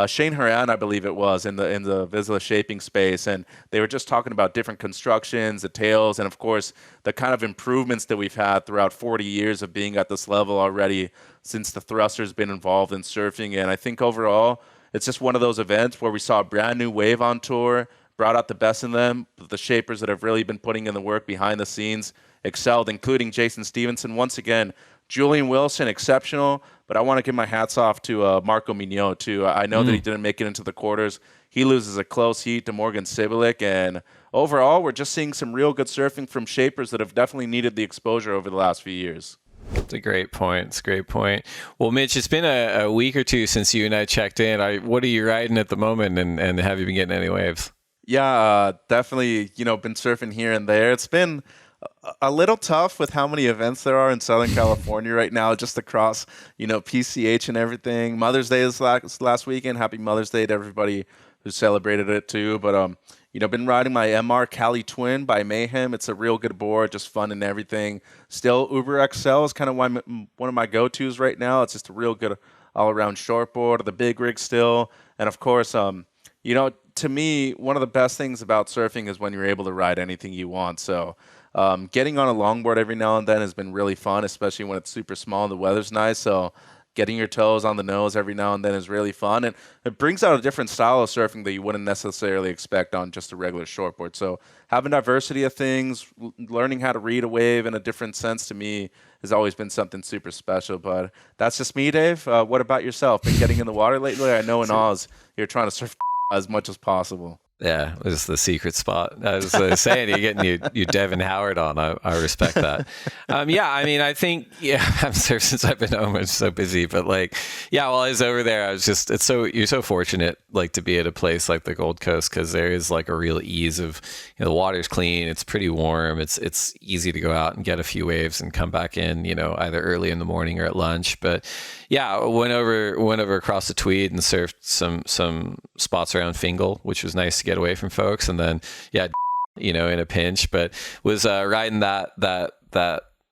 Shane Horan, I believe it was, in the Vizsla shaping space, and they were just talking about different constructions, the tails, and of course the kind of improvements that we've had throughout 40 years of being at this level already since the thruster's been involved in surfing. And I think overall it's just one of those events where we saw a brand new wave on tour, brought out the best in them. The shapers that have really been putting in the work behind the scenes excelled, including Jason Stevenson. Once again, Julian Wilson, exceptional, but I want to give my hats off to Marco Mignot, too. I know that he didn't make it into the quarters. He loses a close heat to Morgan Sibilik, and overall, we're just seeing some real good surfing from shapers that have definitely needed the exposure over the last few years. It's a great point. It's a great point. Well, Mitch, it's been a week or two since you and I checked in. What are you riding at the moment, and have you been getting any waves? Yeah, definitely, been surfing here and there. It's been a little tough with how many events there are in Southern California right now, just across, PCH and everything. Mother's Day is last weekend. Happy Mother's Day to everybody who celebrated it too. But, been riding my MR Cali Twin by Mayhem. It's a real good board, just fun and everything. Still, Uber XL is kind of one of my go-tos right now. It's just a real good all-around shortboard, the big rig still. And, of course, to me, one of the best things about surfing is when you're able to ride anything you want. So getting on a longboard every now and then has been really fun, especially when it's super small and the weather's nice. So getting your toes on the nose every now and then is really fun. And it brings out a different style of surfing that you wouldn't necessarily expect on just a regular shortboard. So having diversity of things, learning how to read a wave in a different sense to me has always been something super special. But that's just me, Dave. What about yourself? Been getting in the water lately? I know in Oz you're trying to surf as much as possible. Yeah, it was the secret spot. I was saying, you're getting you Devin Howard on. I respect that. I think, I'm sorry, since I've been home, I'm so busy. But while I was over there, you're so fortunate, to be at a place like the Gold Coast, because there is a real ease of, the water's clean, it's pretty warm, it's easy to go out and get a few waves and come back in, either early in the morning or at lunch. But yeah, I went over across the Tweed and surfed some spots around Fingal, which was nice to get away from folks. And then in a pinch, but was riding that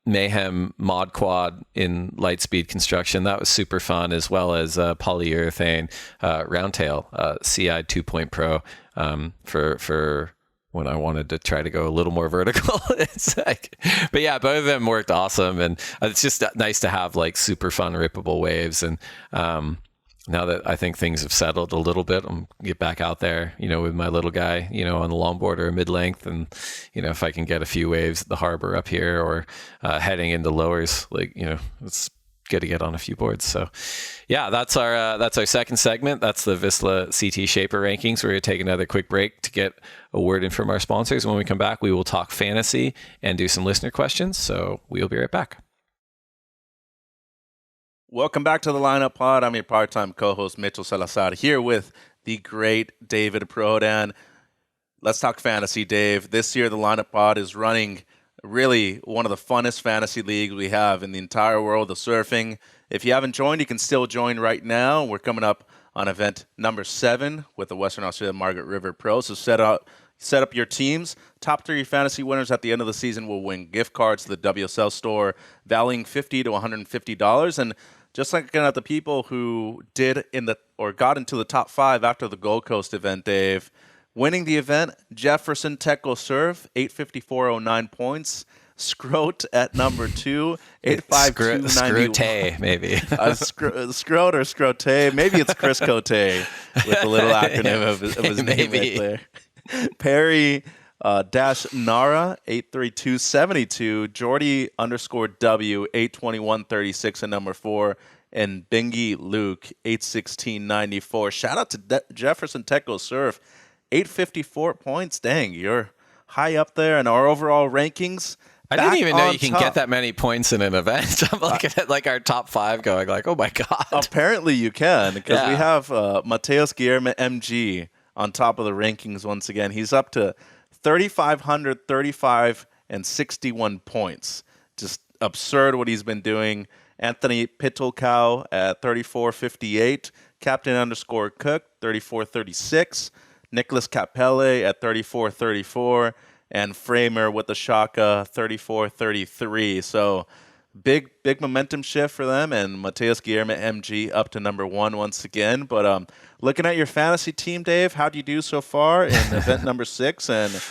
Mayhem mod quad in Lightspeed construction. That was super fun, as well as polyurethane roundtail CI 2 Pro for when I wanted to try to go a little more vertical. But yeah, both of them worked awesome, and it's just nice to have super fun rippable waves. And now that I think things have settled a little bit, I'm get back out there, with my little guy, on the longboard or mid-length, and if I can get a few waves at the harbor up here or heading into lowers, it's good to get on a few boards. So yeah, that's our second segment. That's the Vizsla CT Shaper rankings. We're going to take another quick break to get a word in from our sponsors. When we come back, we will talk fantasy and do some listener questions. So we'll be right back. Welcome back to the Lineup Pod. I'm your part-time co-host, Mitchell Salazar, here with the great David Prodan. Let's talk fantasy, Dave. This year, the Lineup Pod is running really one of the funnest fantasy leagues we have in the entire world of surfing. If you haven't joined, you can still join right now. We're coming up on event number 7 with the Western Australia Margaret River Pro. So set up your teams. Top 3 fantasy winners at the end of the season will win gift cards to the WSL store, valuing $50 to $150. And just looking at the people who got into the top 5 after the Gold Coast event, Dave, winning the event, Jefferson Teco Surf, 854.09 points. Scrote at number 2, 852.91. Scrote, maybe. Scrote or Scrote. Maybe it's Chris Cote with the little acronym of his name right there. Perry, Dash Nara 83272, Jordy _W 82136 and number 4, and Bingy Luke 81694. Shout out to Jefferson Techo Surf 854 points. Dang, you're high up there in our overall rankings. I didn't even know you can get that many points in an event. I'm looking at like our top 5 going like, oh my God. Apparently you can, because we have Mateus Guilherme MG on top of the rankings once again. He's up to 3,535 and 61 points. Just absurd what he's been doing. Anthony Pittelkow at 3458. Captain _Cook 3436. Nicholas Capelle at 3434. And Framer with the Shaka 3433. So big momentum shift for them, and Mateus Guilherme MG up to number 1 once again. But looking at your fantasy team, Dave, how do you do so far in event number 6? And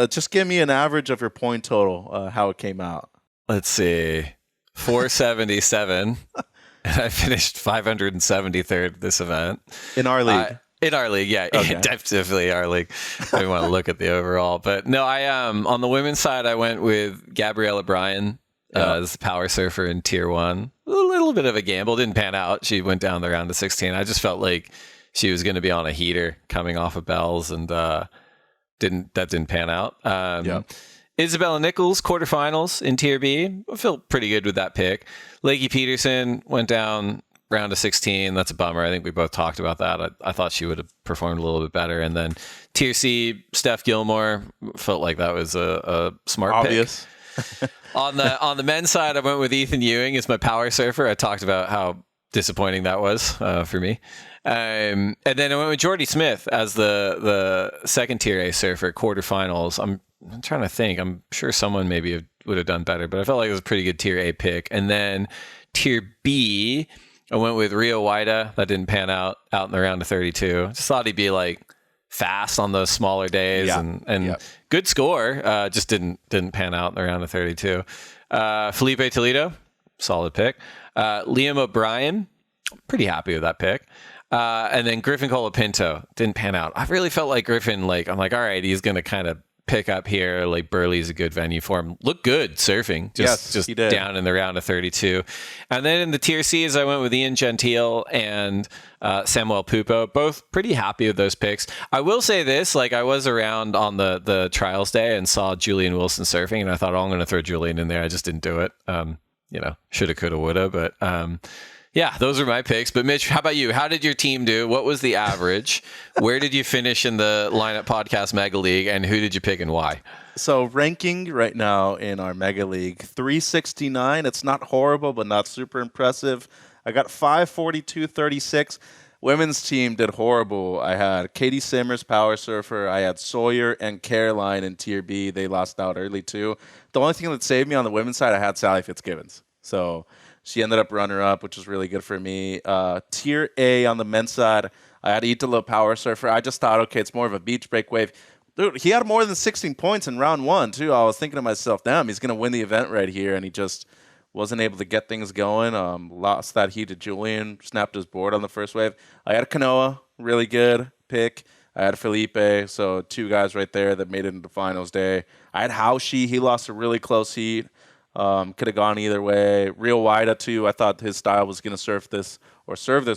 just give me an average of your point total, how it came out. Let's see, 477, and I finished 573rd this event. In our league? In our league, yeah. Okay. Definitely our league. I want to look at the overall. But no, I on the women's side, I went with Gabriella Bryan as the power surfer in tier 1. A little bit of a gamble. Didn't pan out. She went down the round of 16. I just felt like she was going to be on a heater coming off of bells, and didn't pan out. Isabella Nichols, quarterfinals in tier B. I feel pretty good with that pick. Lakey Peterson went down round of 16. That's a bummer. I think we both talked about that. I thought she would have performed a little bit better. And then tier C, Steph Gilmore, felt like that was a smart Obvious. pick. On the men's side, I went with Ethan Ewing as my power surfer. I talked about how disappointing that was for me. And then I went with Jordy Smith as the second tier A surfer, quarterfinals. I'm trying to think. I'm sure someone maybe would have done better, but I felt like it was a pretty good tier A pick. And then tier B, I went with Rio Waida. That didn't pan out in the round of 32. Just thought he'd be like fast on those smaller days and good score. Just didn't pan out in the round of 32. Filipe Toledo, solid pick. Liam O'Brien, pretty happy with that pick. And then Griffin Colapinto didn't pan out. I really felt like Griffin, I'm like, all right, he's going to kind of pick up here. Like Burleigh's a good venue for him. Looked good surfing, just down in the round of 32. And then in the tier C's, I went with Ian Gentile and Samuel Pupo. Both pretty happy with those picks. I will say this, I was around on the trials day and saw Julian Wilson surfing, and I thought, I'm going to throw Julian in there. I just didn't do it. Shoulda, coulda, woulda, but yeah, those are my picks. But Mitch, how about you? How did your team do? What was the average? Where did you finish in the Lineup Podcast Mega League, and who did you pick and why? So ranking right now in our Mega League, 369. It's not horrible, but not super impressive. I got 542.36. Women's team did horrible. I had Katie Simmers, power surfer. I had Sawyer and Caroline in tier B. They lost out early too. The only thing that saved me on the women's side, I had Sally Fitzgibbons. So she ended up runner-up, which was really good for me. Tier A on the men's side, I had Italo, power surfer. I just thought, okay, it's more of a beach break wave. Dude, he had more than 16 points in round 1, too. I was thinking to myself, damn, he's going to win the event right here, and he just wasn't able to get things going. Lost that heat to Julian, snapped his board on the first wave. I had Kanoa, really good pick. I had Filipe, so 2 guys right there that made it into finals day. I had Haushi. He lost a really close heat. Could have gone either way. Rio Waida, too. I thought his style was going to serve this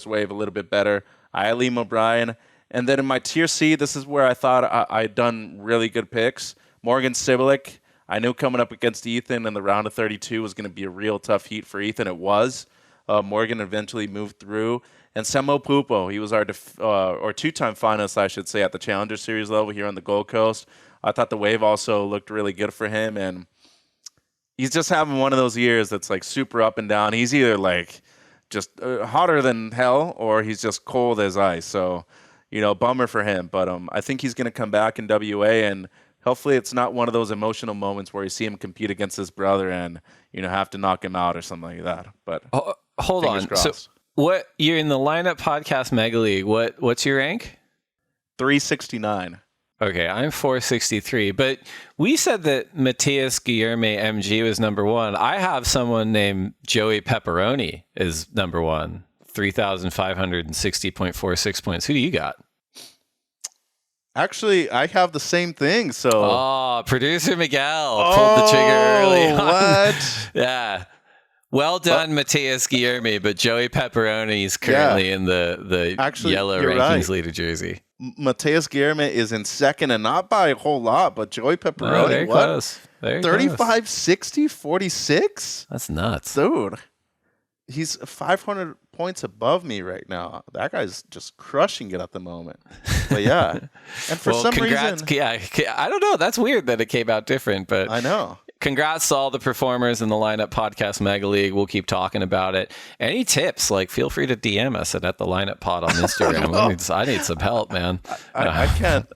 wave a little bit better. I had Liam O'Brien. And then in my tier C, this is where I thought I'd done really good picks. Morgan Sibilik. I knew coming up against Ethan in the round of 32 was going to be a real tough heat for Ethan. It was. Morgan eventually moved through. And Samuel Pupo. He was our 2-time finalist, I should say, at the Challenger Series level here on the Gold Coast. I thought the wave also looked really good for him. And he's just having one of those years that's super up and down. He's either just hotter than hell, or he's just cold as ice. So, bummer for him. But I think he's going to come back in WA, and hopefully it's not one of those emotional moments where you see him compete against his brother and have to knock him out or something like that. But hold on. Crossed. So you're in the Lineup Podcast Mega League. What's your rank? 369. Okay, I'm 463, but we said that Mateus Guilherme MG was number 1. I have someone named Joey Pepperoni is number 1, 3,560.46 points. Who do you got? Actually, I have the same thing. So, Oh, producer Miguel pulled the trigger early on. What? Yeah. Well done, Matthias Guilherme, but Joey Pepperoni is currently in the Actually, yellow you're rankings right. leader jersey. Mateus Guilherme is in second, and not by a whole lot, but Joey Pepperoni, Very what? close. Very 35, close. 60, 46? That's nuts. Dude, he's 500 points above me right now. That guy's just crushing it at the moment. But yeah. And for some reason... Yeah, I don't know. That's weird that it came out different, but... I know. Congrats to all the performers in the Lineup Podcast Mega League. We'll keep talking about it. Any tips, feel free to DM us at the Lineup Pod on Instagram. I need some help, man. I can't,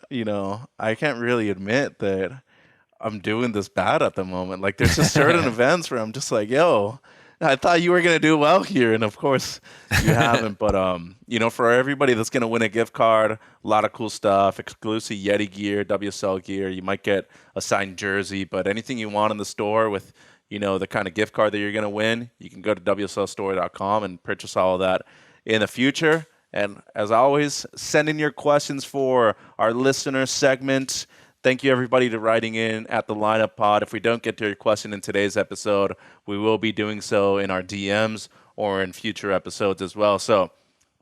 I can't really admit that I'm doing this bad at the moment. There's just certain events where I'm just like, yo, I thought you were going to do well here. And of course you haven't. But, for everybody that's going to win a gift card, a lot of cool stuff, exclusive Yeti gear, WSL gear. You might get a signed jersey, but anything you want in the store with, the kind of gift card that you're going to win, you can go to WSLstore.com and purchase all of that in the future. And as always, send in your questions for our listener segment. Thank you, everybody, to writing in at the Lineup Pod. If we don't get to your question in today's episode, we will be doing so in our DMs or in future episodes as well. So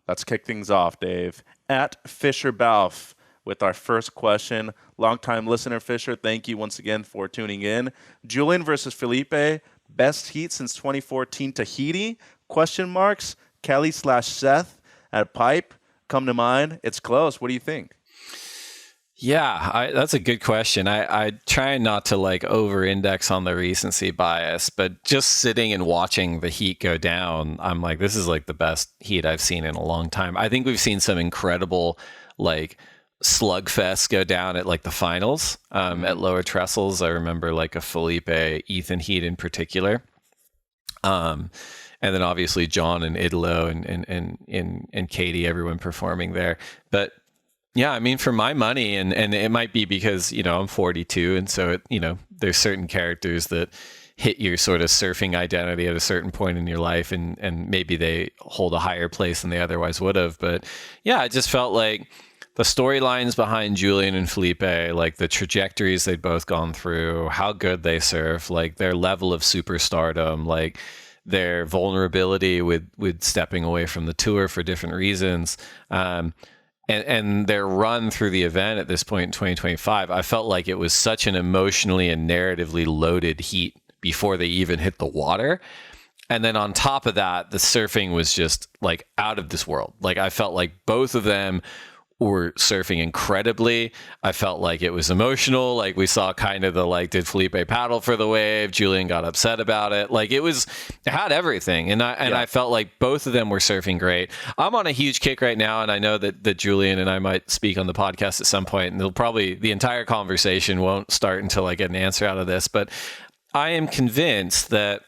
let's kick things off, Dave. At Fisher Balf with our first question. Longtime listener, Fisher, thank you once again for tuning in. Julian versus Filipe, best heat since 2014 Tahiti? Question marks. Kelly/Seth at Pipe come to mind. It's close. What do you think? Yeah, that's a good question. I try not to over-index on the recency bias, but just sitting and watching the heat go down, I'm like, this is the best heat I've seen in a long time. I think we've seen some incredible slugfests go down at the finals at lower trestles. I remember a Filipe Ethan heat in particular. And then obviously John and Idolo and Katie, everyone performing there. But yeah, I mean, for my money, and it might be because, I'm 42, and so, there's certain characters that hit your sort of surfing identity at a certain point in your life, and maybe they hold a higher place than they otherwise would have. But yeah, I just felt like the storylines behind Julian and Filipe, the trajectories they'd both gone through, how good they surf, their level of superstardom, their vulnerability with stepping away from the tour for different reasons, and their run through the event at this point in 2025, I felt like it was such an emotionally and narratively loaded heat before they even hit the water. And then on top of that, the surfing was just out of this world. I felt like both of them were surfing incredibly. I felt like it was emotional. We saw kind of the did Filipe paddle for the wave? Julian got upset about it. It had everything. And I felt like both of them were surfing great. I'm on a huge kick right now, and I know that Julian and I might speak on the podcast at some point, and the entire conversation won't start until I get an answer out of this. But I am convinced that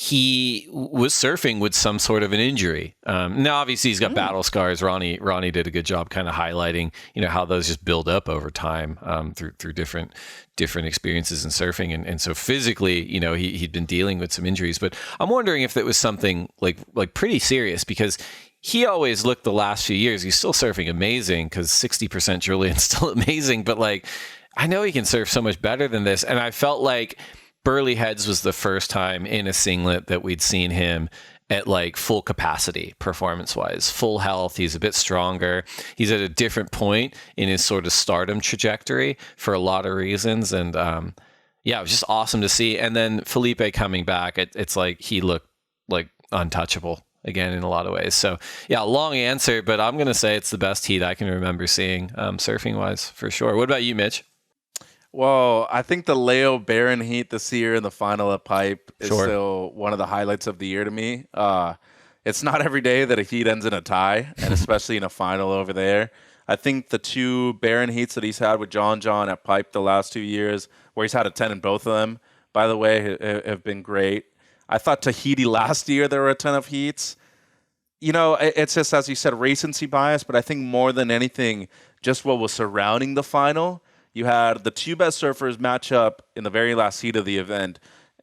he was surfing with some sort of an injury. Now, obviously, he's got battle scars. Ronnie did a good job kind of highlighting, how those just build up over time through different experiences in surfing. And so physically, he'd been dealing with some injuries. But I'm wondering if that was something like pretty serious, because he always looked the last few years, he's still surfing amazing, because 60% Julian's still amazing. But I know he can surf so much better than this. And I felt like Burleigh Heads was the first time in a singlet that we'd seen him at full capacity performance-wise, full health. He's a bit stronger. He's at a different point in his sort of stardom trajectory for a lot of reasons. And it was just awesome to see. And then Filipe coming back, it's he looked untouchable again in a lot of ways. So yeah, long answer, but I'm going to say it's the best heat I can remember seeing surfing-wise for sure. What about you, Mitch? Well, I think the Leo Barron heat this year in the final at Pipe is still one of the highlights of the year to me. It's not every day that a heat ends in a tie, and especially in a final over there. I think the two Barron heats that he's had with John at Pipe the last 2 years, where he's had a 10 in both of them, by the way, have been great. I thought Tahiti last year there were a ton of heats. It's just, as you said, recency bias, but I think more than anything, just what was surrounding the final. You had the two best surfers match up in the very last heat of the event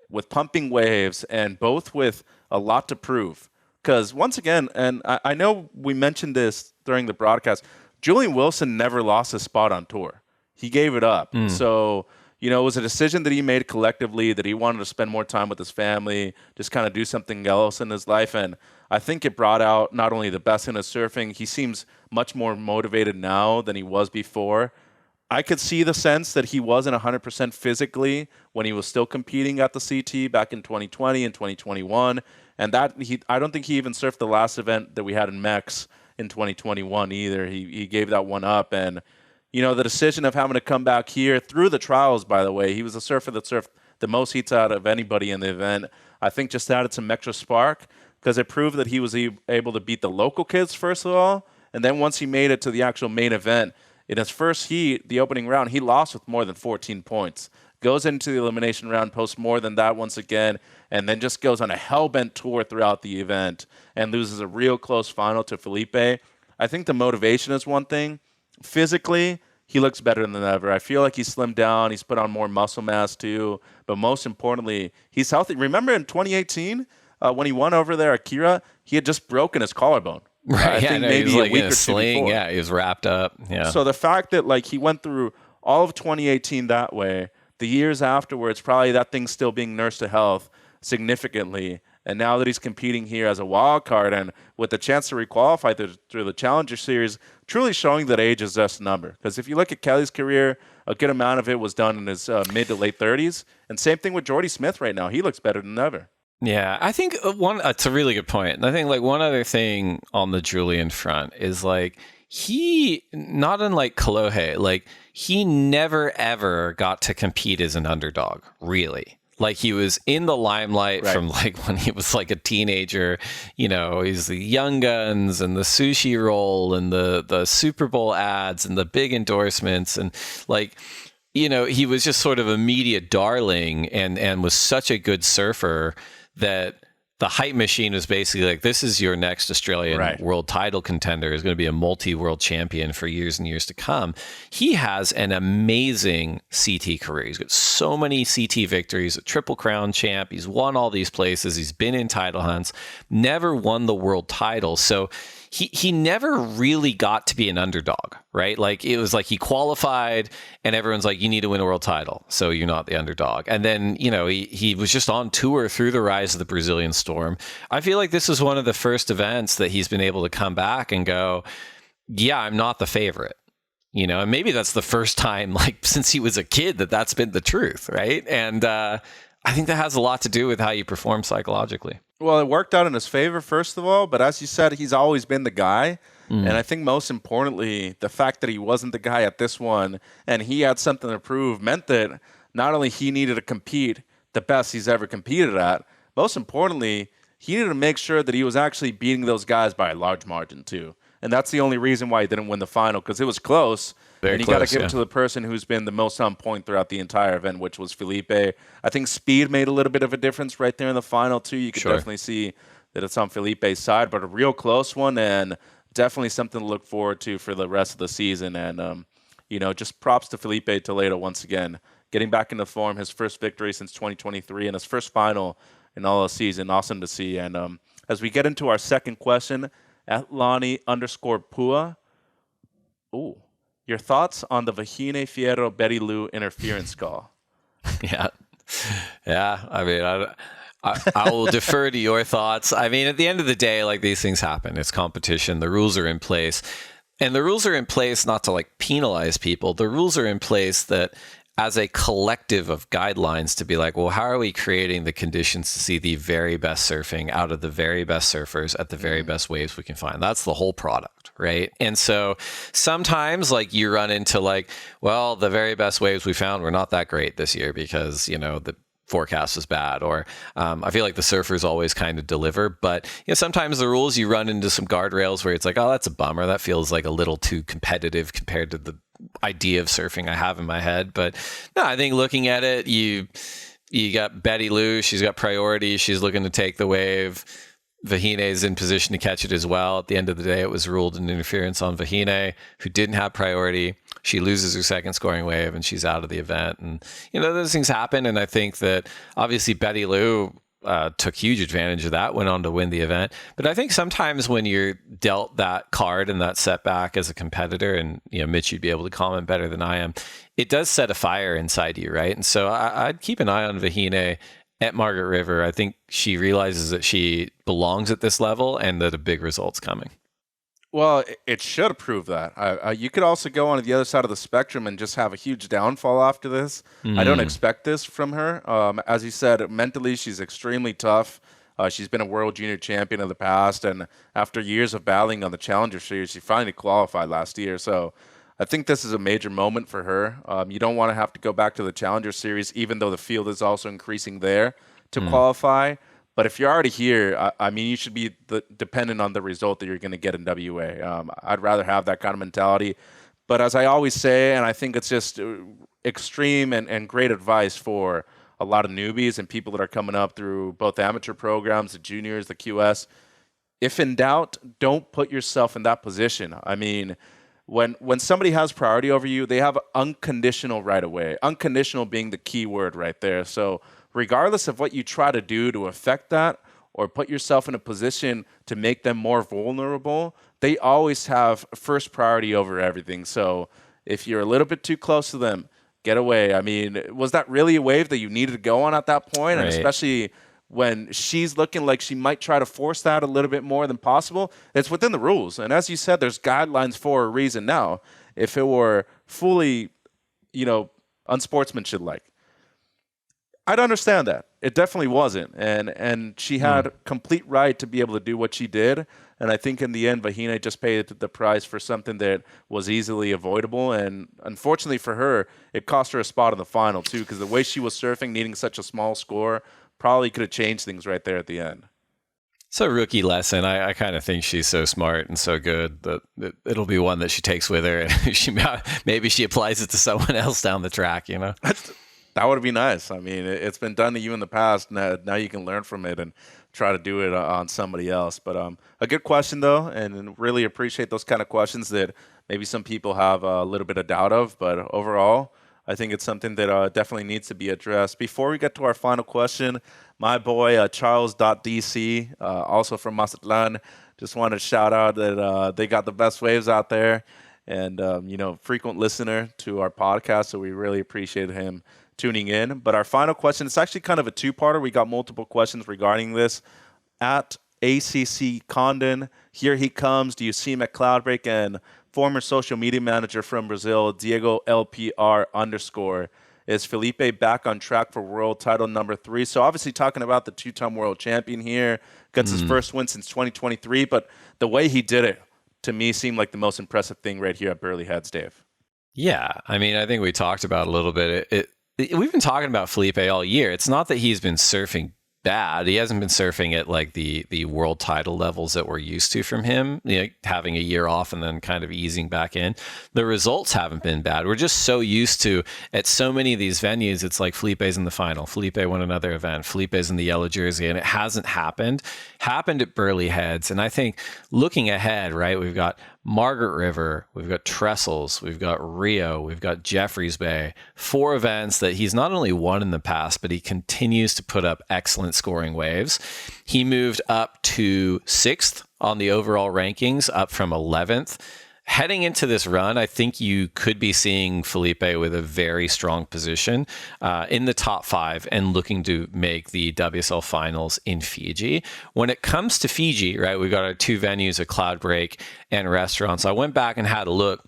with pumping waves, and both with a lot to prove. Because once again, and I know we mentioned this during the broadcast, Julian Wilson never lost a spot on tour. He gave it up. So, it was a decision that he made collectively, that he wanted to spend more time with his family, just kind of do something else in his life. And I think it brought out not only the best in his surfing, he seems much more motivated now than he was before. I could see the sense that he wasn't 100% physically when he was still competing at the CT back in 2020 and 2021. And I don't think he even surfed the last event that we had in Mex in 2021 either. He gave that one up. And, the decision of having to come back here through the trials, by the way, he was a surfer that surfed the most heats out of anybody in the event. I think just added some extra spark because it proved that he was able to beat the local kids, first of all. And then once he made it to the actual main event, in his first heat, the opening round, he lost with more than 14 points. Goes into the elimination round, posts more than that once again, and then just goes on a hell-bent tour throughout the event and loses a real close final to Filipe. I think the motivation is one thing. Physically, he looks better than ever. I feel like he's slimmed down. He's put on more muscle mass too. But most importantly, he's healthy. Remember in 2018 when he won over there at Kira, he had just broken his collarbone. Right. I think maybe he was a week in or a two sling. before. Yeah, he was wrapped up. Yeah. So the fact that he went through all of 2018 that way, the years afterwards, probably that thing's still being nursed to health significantly. And now that he's competing here as a wild card and with the chance to requalify through the Challenger Series, truly showing that age is just a number. Because if you look at Kelly's career, a good amount of it was done in his mid to late 30s. And same thing with Jordy Smith right now. He looks better than ever. Yeah, I think it's a really good point. And I think one other thing on the Julian front is he, not unlike Kolohe, he never ever got to compete as an underdog, really. He was in the limelight from when he was a teenager. He's the Young Guns and the sushi roll and the Super Bowl ads and the big endorsements. And he was just sort of a media darling and was such a good surfer that the hype machine was basically this is your next Australian world title contender, is going to be a multi-world champion for years and years to come. He has an amazing CT career. He's got so many CT victories, a Triple Crown champ. He's won all these places. He's been in title hunts, never won the world title. So he never really got to be an underdog, right? It was he qualified and everyone's you need to win a world title, so you're not the underdog. And then, he was just on tour through the rise of the Brazilian Storm. I feel like this is one of the first events that he's been able to come back and go, yeah, I'm not the favorite. And maybe that's the first time, since he was a kid, that's been the truth, right? And I think that has a lot to do with how you perform psychologically. Well, it worked out in his favor, first of all, but as you said, he's always been the guy. And I think most importantly, the fact that he wasn't the guy at this one and he had something to prove meant that not only he needed to compete the best he's ever competed at, most importantly, he needed to make sure that he was actually beating those guys by a large margin too. And that's the only reason why he didn't win the final, because it was close. And you got to give it to the person who's been the most on point throughout the entire event, which was Filipe. I think speed made a little bit of a difference right there in the final, too. You could definitely see that it's on Felipe's side, but a real close one and definitely something to look forward to for the rest of the season. And, just props to Filipe Toledo once again, getting back into form, his first victory since 2023 and his first final in all of the season. Awesome to see. And as we get into our second question, Atlani_Pua. Ooh. Your thoughts on the Vahine Fierro Bettylou interference call? Yeah. I mean, I will defer to your thoughts. I mean, at the end of the day, these things happen. It's competition. The rules are in place. And the rules are in place not to penalize people. The rules are in place that as a collective of guidelines to be well, how are we creating the conditions to see the very best surfing out of the very best surfers at the very best waves we can find? That's the whole product, right? And so sometimes you run into well, the very best waves we found were not that great this year because, the forecast was bad, or I feel like the surfers always kind of deliver, but sometimes the rules, you run into some guardrails where it's oh, that's a bummer. That feels a little too competitive compared to the idea of surfing I have in my head. But no, I think looking at it, you got Bettylou, she's got priority, she's looking to take the wave. Vahine is in position to catch it as well. At the end of the day, it was ruled an interference on Vahine, who didn't have priority. She loses her second scoring wave and she's out of the event. And, those things happen. And I think that obviously Bettylou, took huge advantage of that, went on to win the event. But I think sometimes when you're dealt that card and that setback as a competitor, and Mitch, you'd be able to comment better than I am, it does set a fire inside you, right? And so I'd keep an eye on Vahine at Margaret River. I think she realizes that she belongs at this level and that a big result's coming. Well, it should prove that. You could also go on the other side of the spectrum and just have a huge downfall after this. I don't expect this from her. As you said, mentally, she's extremely tough. She's been a world junior champion in the past, and after years of battling on the Challenger Series, she finally qualified last year. So I think this is a major moment for her. You don't want to have to go back to the Challenger Series, even though the field is also increasing there to qualify. But if you're already here, I mean, you should be dependent on the result that you're going to get in WA. I'd rather have that kind of mentality. But as I always say, and I think it's just extreme and great advice for a lot of newbies and people that are coming up through both amateur programs, the juniors, the QS, if in doubt, don't put yourself in that position. I mean, when somebody has priority over you, they have unconditional right away. Unconditional being the key word right there. So regardless of what you try to do to affect that or put yourself in a position to make them more vulnerable, they always have first priority over everything. So if you're a little bit too close to them, get away. I mean, was that really a wave that you needed to go on at that point? Right. And especially when she's looking like she might try to force that a little bit more than possible, it's within the rules. And as you said, there's guidelines for a reason now. If it were fully, unsportsmanship-like, I'd understand that. It definitely wasn't. And she had complete right to be able to do what she did. And I think in the end, Vahine just paid the price for something that was easily avoidable. And unfortunately for her, it cost her a spot in the final too, because the way she was surfing, needing such a small score, probably could have changed things right there at the end. It's a rookie lesson. I kind of think she's so smart and so good that it'll be one that she takes with her, and maybe she applies it to someone else down the track, That would be nice. I mean, it's been done to you in the past. Now you can learn from it and try to do it on somebody else. But a good question, though, and really appreciate those kind of questions that maybe some people have a little bit of doubt of. But overall, I think it's something that definitely needs to be addressed. Before we get to our final question, my boy, Charles.dc, also from Mazatlan, just wanted to shout out that they got the best waves out there and, frequent listener to our podcast. So we really appreciate him tuning in. But our final question, it's actually kind of a two-parter. We got multiple questions regarding this. At ACC Condon, here he comes. Do you see him at Cloudbreak? And former social media manager from Brazil, Diego LPR_. Is Filipe back on track for world title number 3? So obviously talking about the two-time world champion here, gets his first win since 2023. But the way he did it, to me, seemed like the most impressive thing right here at Burleigh Heads, Dave. Yeah, I mean, I think we talked about a little bit. We've been talking about Filipe all year. It's not that he's been surfing bad. He hasn't been surfing at like the world title levels that we're used to from him, having a year off and then kind of easing back in. The results haven't been bad. We're just so used to, at so many of these venues, it's like Felipe's in the final. Filipe won another event. Felipe's in the yellow jersey, and it hasn't happened at Burleigh Heads. And I think looking ahead, right, we've got Margaret River, we've got Trestles, we've got Rio, we've got Jeffreys Bay, 4 events that he's not only won in the past, but he continues to put up excellent scoring waves. He moved up to 6th on the overall rankings, up from 11th. Heading into this run, I think you could be seeing Filipe with a very strong position in the top 5 and looking to make the WSL finals in Fiji. When it comes to Fiji, right, we've got our 2 venues, a Cloudbreak and Restaurant. So I went back and had a look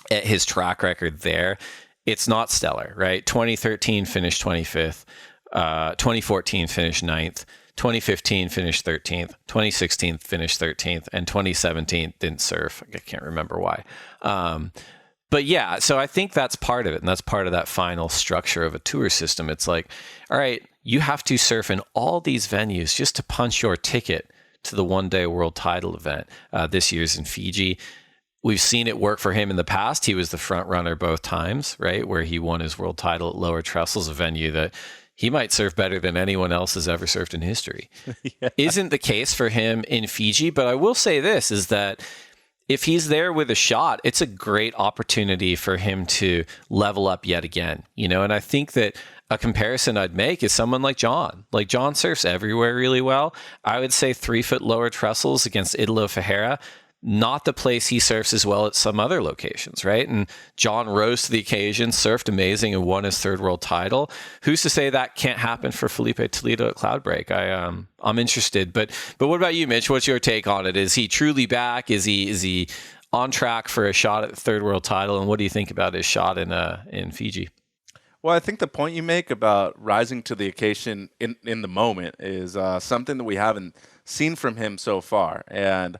at his track record there. It's not stellar, right? 2013 finished 25th, 2014 finished 9th. 2015 finished 13th, 2016 finished 13th, and 2017 didn't surf. I can't remember why. But yeah, so I think that's part of it, and that's part of that final structure of a tour system. It's like, all right, you have to surf in all these venues just to punch your ticket to the one-day world title event. This year's in Fiji. We've seen it work for him in the past. He was the front runner both times, right, where he won his world title at Lower Trestles, a venue that he might surf better than anyone else has ever surfed in history. Yeah. Isn't the case for him in Fiji, but I will say this, is that if he's there with a shot, it's a great opportunity for him to level up yet again, and I think that a comparison I'd make is someone like John. Like, John surfs everywhere really well. I would say 3-foot lower trestles against Italo Ferreira, not the place he surfs as well at some other locations, right? And John rose to the occasion, surfed amazing, and won his third world title. Who's to say that can't happen for Filipe Toledo at Cloudbreak? I'm interested. But what about you, Mitch? What's your take on it? Is he truly back? Is he on track for a shot at the third world title? And what do you think about his shot in Fiji? Well, I think the point you make about rising to the occasion in the moment is something that we haven't seen from him so far. And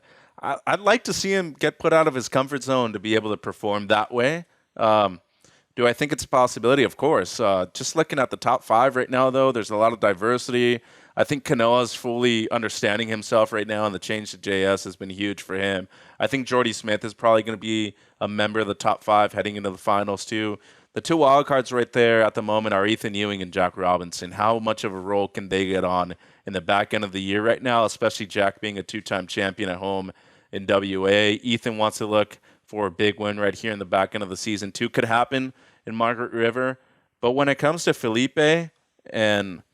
I'd like to see him get put out of his comfort zone to be able to perform that way. Do I think it's a possibility? Of course. Just looking at the top 5 right now, though, there's a lot of diversity. I think Kanoa's fully understanding himself right now, and the change to JS has been huge for him. I think Jordy Smith is probably going to be a member of the top 5 heading into the finals, too. The 2 wildcards right there at the moment are Ethan Ewing and Jack Robinson. How much of a role can they get on in the back end of the year right now, especially Jack being a 2-time champion at home in WA? Ethan wants to look for a big win right here in the back end of the season, too. Could happen in Margaret River. But when it comes to Filipe, and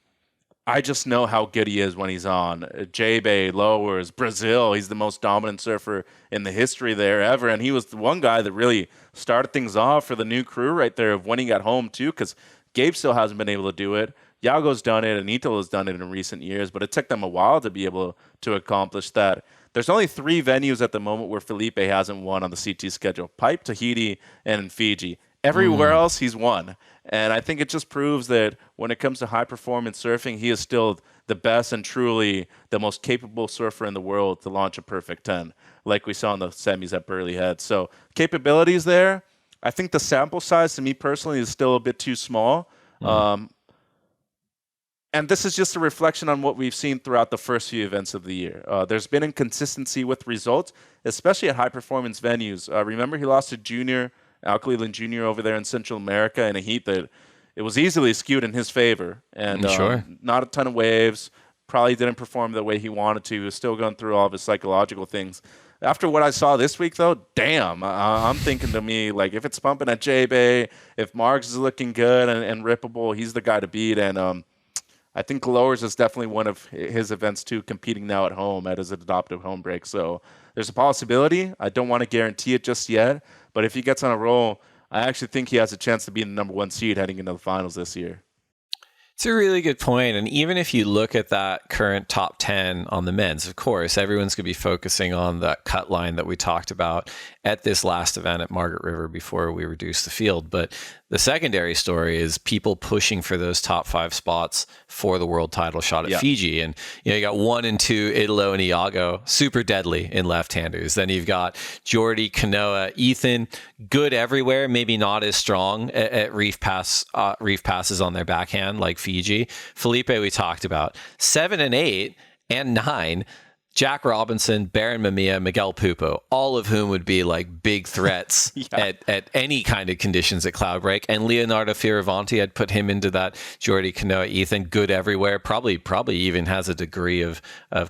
I just know how good he is when he's on. J-Bay, lowers, Brazil, he's the most dominant surfer in the history there ever. And he was the one guy that really started things off for the new crew right there of winning at home too, because Gabe still hasn't been able to do it. Yago's done it, and Italo's done it in recent years, but it took them a while to be able to accomplish that. There's only 3 venues at the moment where Filipe hasn't won on the CT schedule: Pipe, Tahiti, and in Fiji. Everywhere else, he's won. And I think it just proves that when it comes to high-performance surfing, he is still the best and truly the most capable surfer in the world to launch a perfect 10, like we saw in the semis at Burleigh Heads. So capabilities there. I think the sample size, to me personally, is still a bit too small. And this is just a reflection on what we've seen throughout the first few events of the year. There's been inconsistency with results, especially at high-performance venues. Remember, he lost to Junior, Al Cleveland Jr. over there in Central America in a heat that it was easily skewed in his favor. And not a ton of waves, probably didn't perform the way he wanted to. He was still going through all of his psychological things. After what I saw this week, though, damn, I'm thinking to me, like, if it's pumping at J-Bay, if Marks is looking good and rippable, he's the guy to beat. And I think Lowers is definitely one of his events, too, competing now at home at his adoptive home break. So there's a possibility. I don't want to guarantee it just yet. But if he gets on a roll, I actually think he has a chance to be in the number 1 seed heading into the finals this year. It's a really good point. And even if you look at that current top 10 on the men's, of course, everyone's going to be focusing on that cut line that we talked about at this last event at Margaret River before we reduced the field. But the secondary story is people pushing for those top 5 spots for the world title shot at Fiji. And you got 1 and 2, Italo and Iago, super deadly in left-handers. Then you've got Jordy, Kanoa, Ethan, good everywhere, maybe not as strong at reef passes on their backhand like Fiji. Filipe, we talked about. 7 and 8 and 9, Jack Robinson, Baron Mamiya, Miguel Pupo, all of whom would be like big threats at any kind of conditions at Cloudbreak. And Leonardo Fioravanti, I'd put him into that Jordy, Kanoa, Ethan, good everywhere. Probably even has a degree of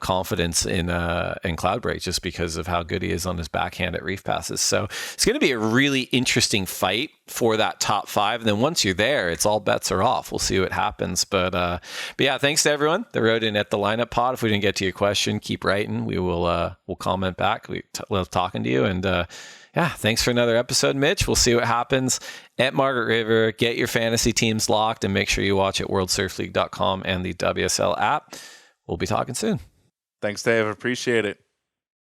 confidence in Cloudbreak just because of how good he is on his backhand at reef passes. So it's going to be a really interesting fight for that top 5. And then once you're there, it's all bets are off. We'll see what happens. But yeah, thanks to everyone that wrote in at the lineup pod. If we didn't get to your question, keep writing. We will we'll comment back. We love talking to you. And yeah, thanks for another episode, Mitch. We'll see what happens at Margaret River. Get your fantasy teams locked and make sure you watch at worldsurfleague.com and the WSL app. We'll be talking soon. Thanks, Dave. Appreciate it.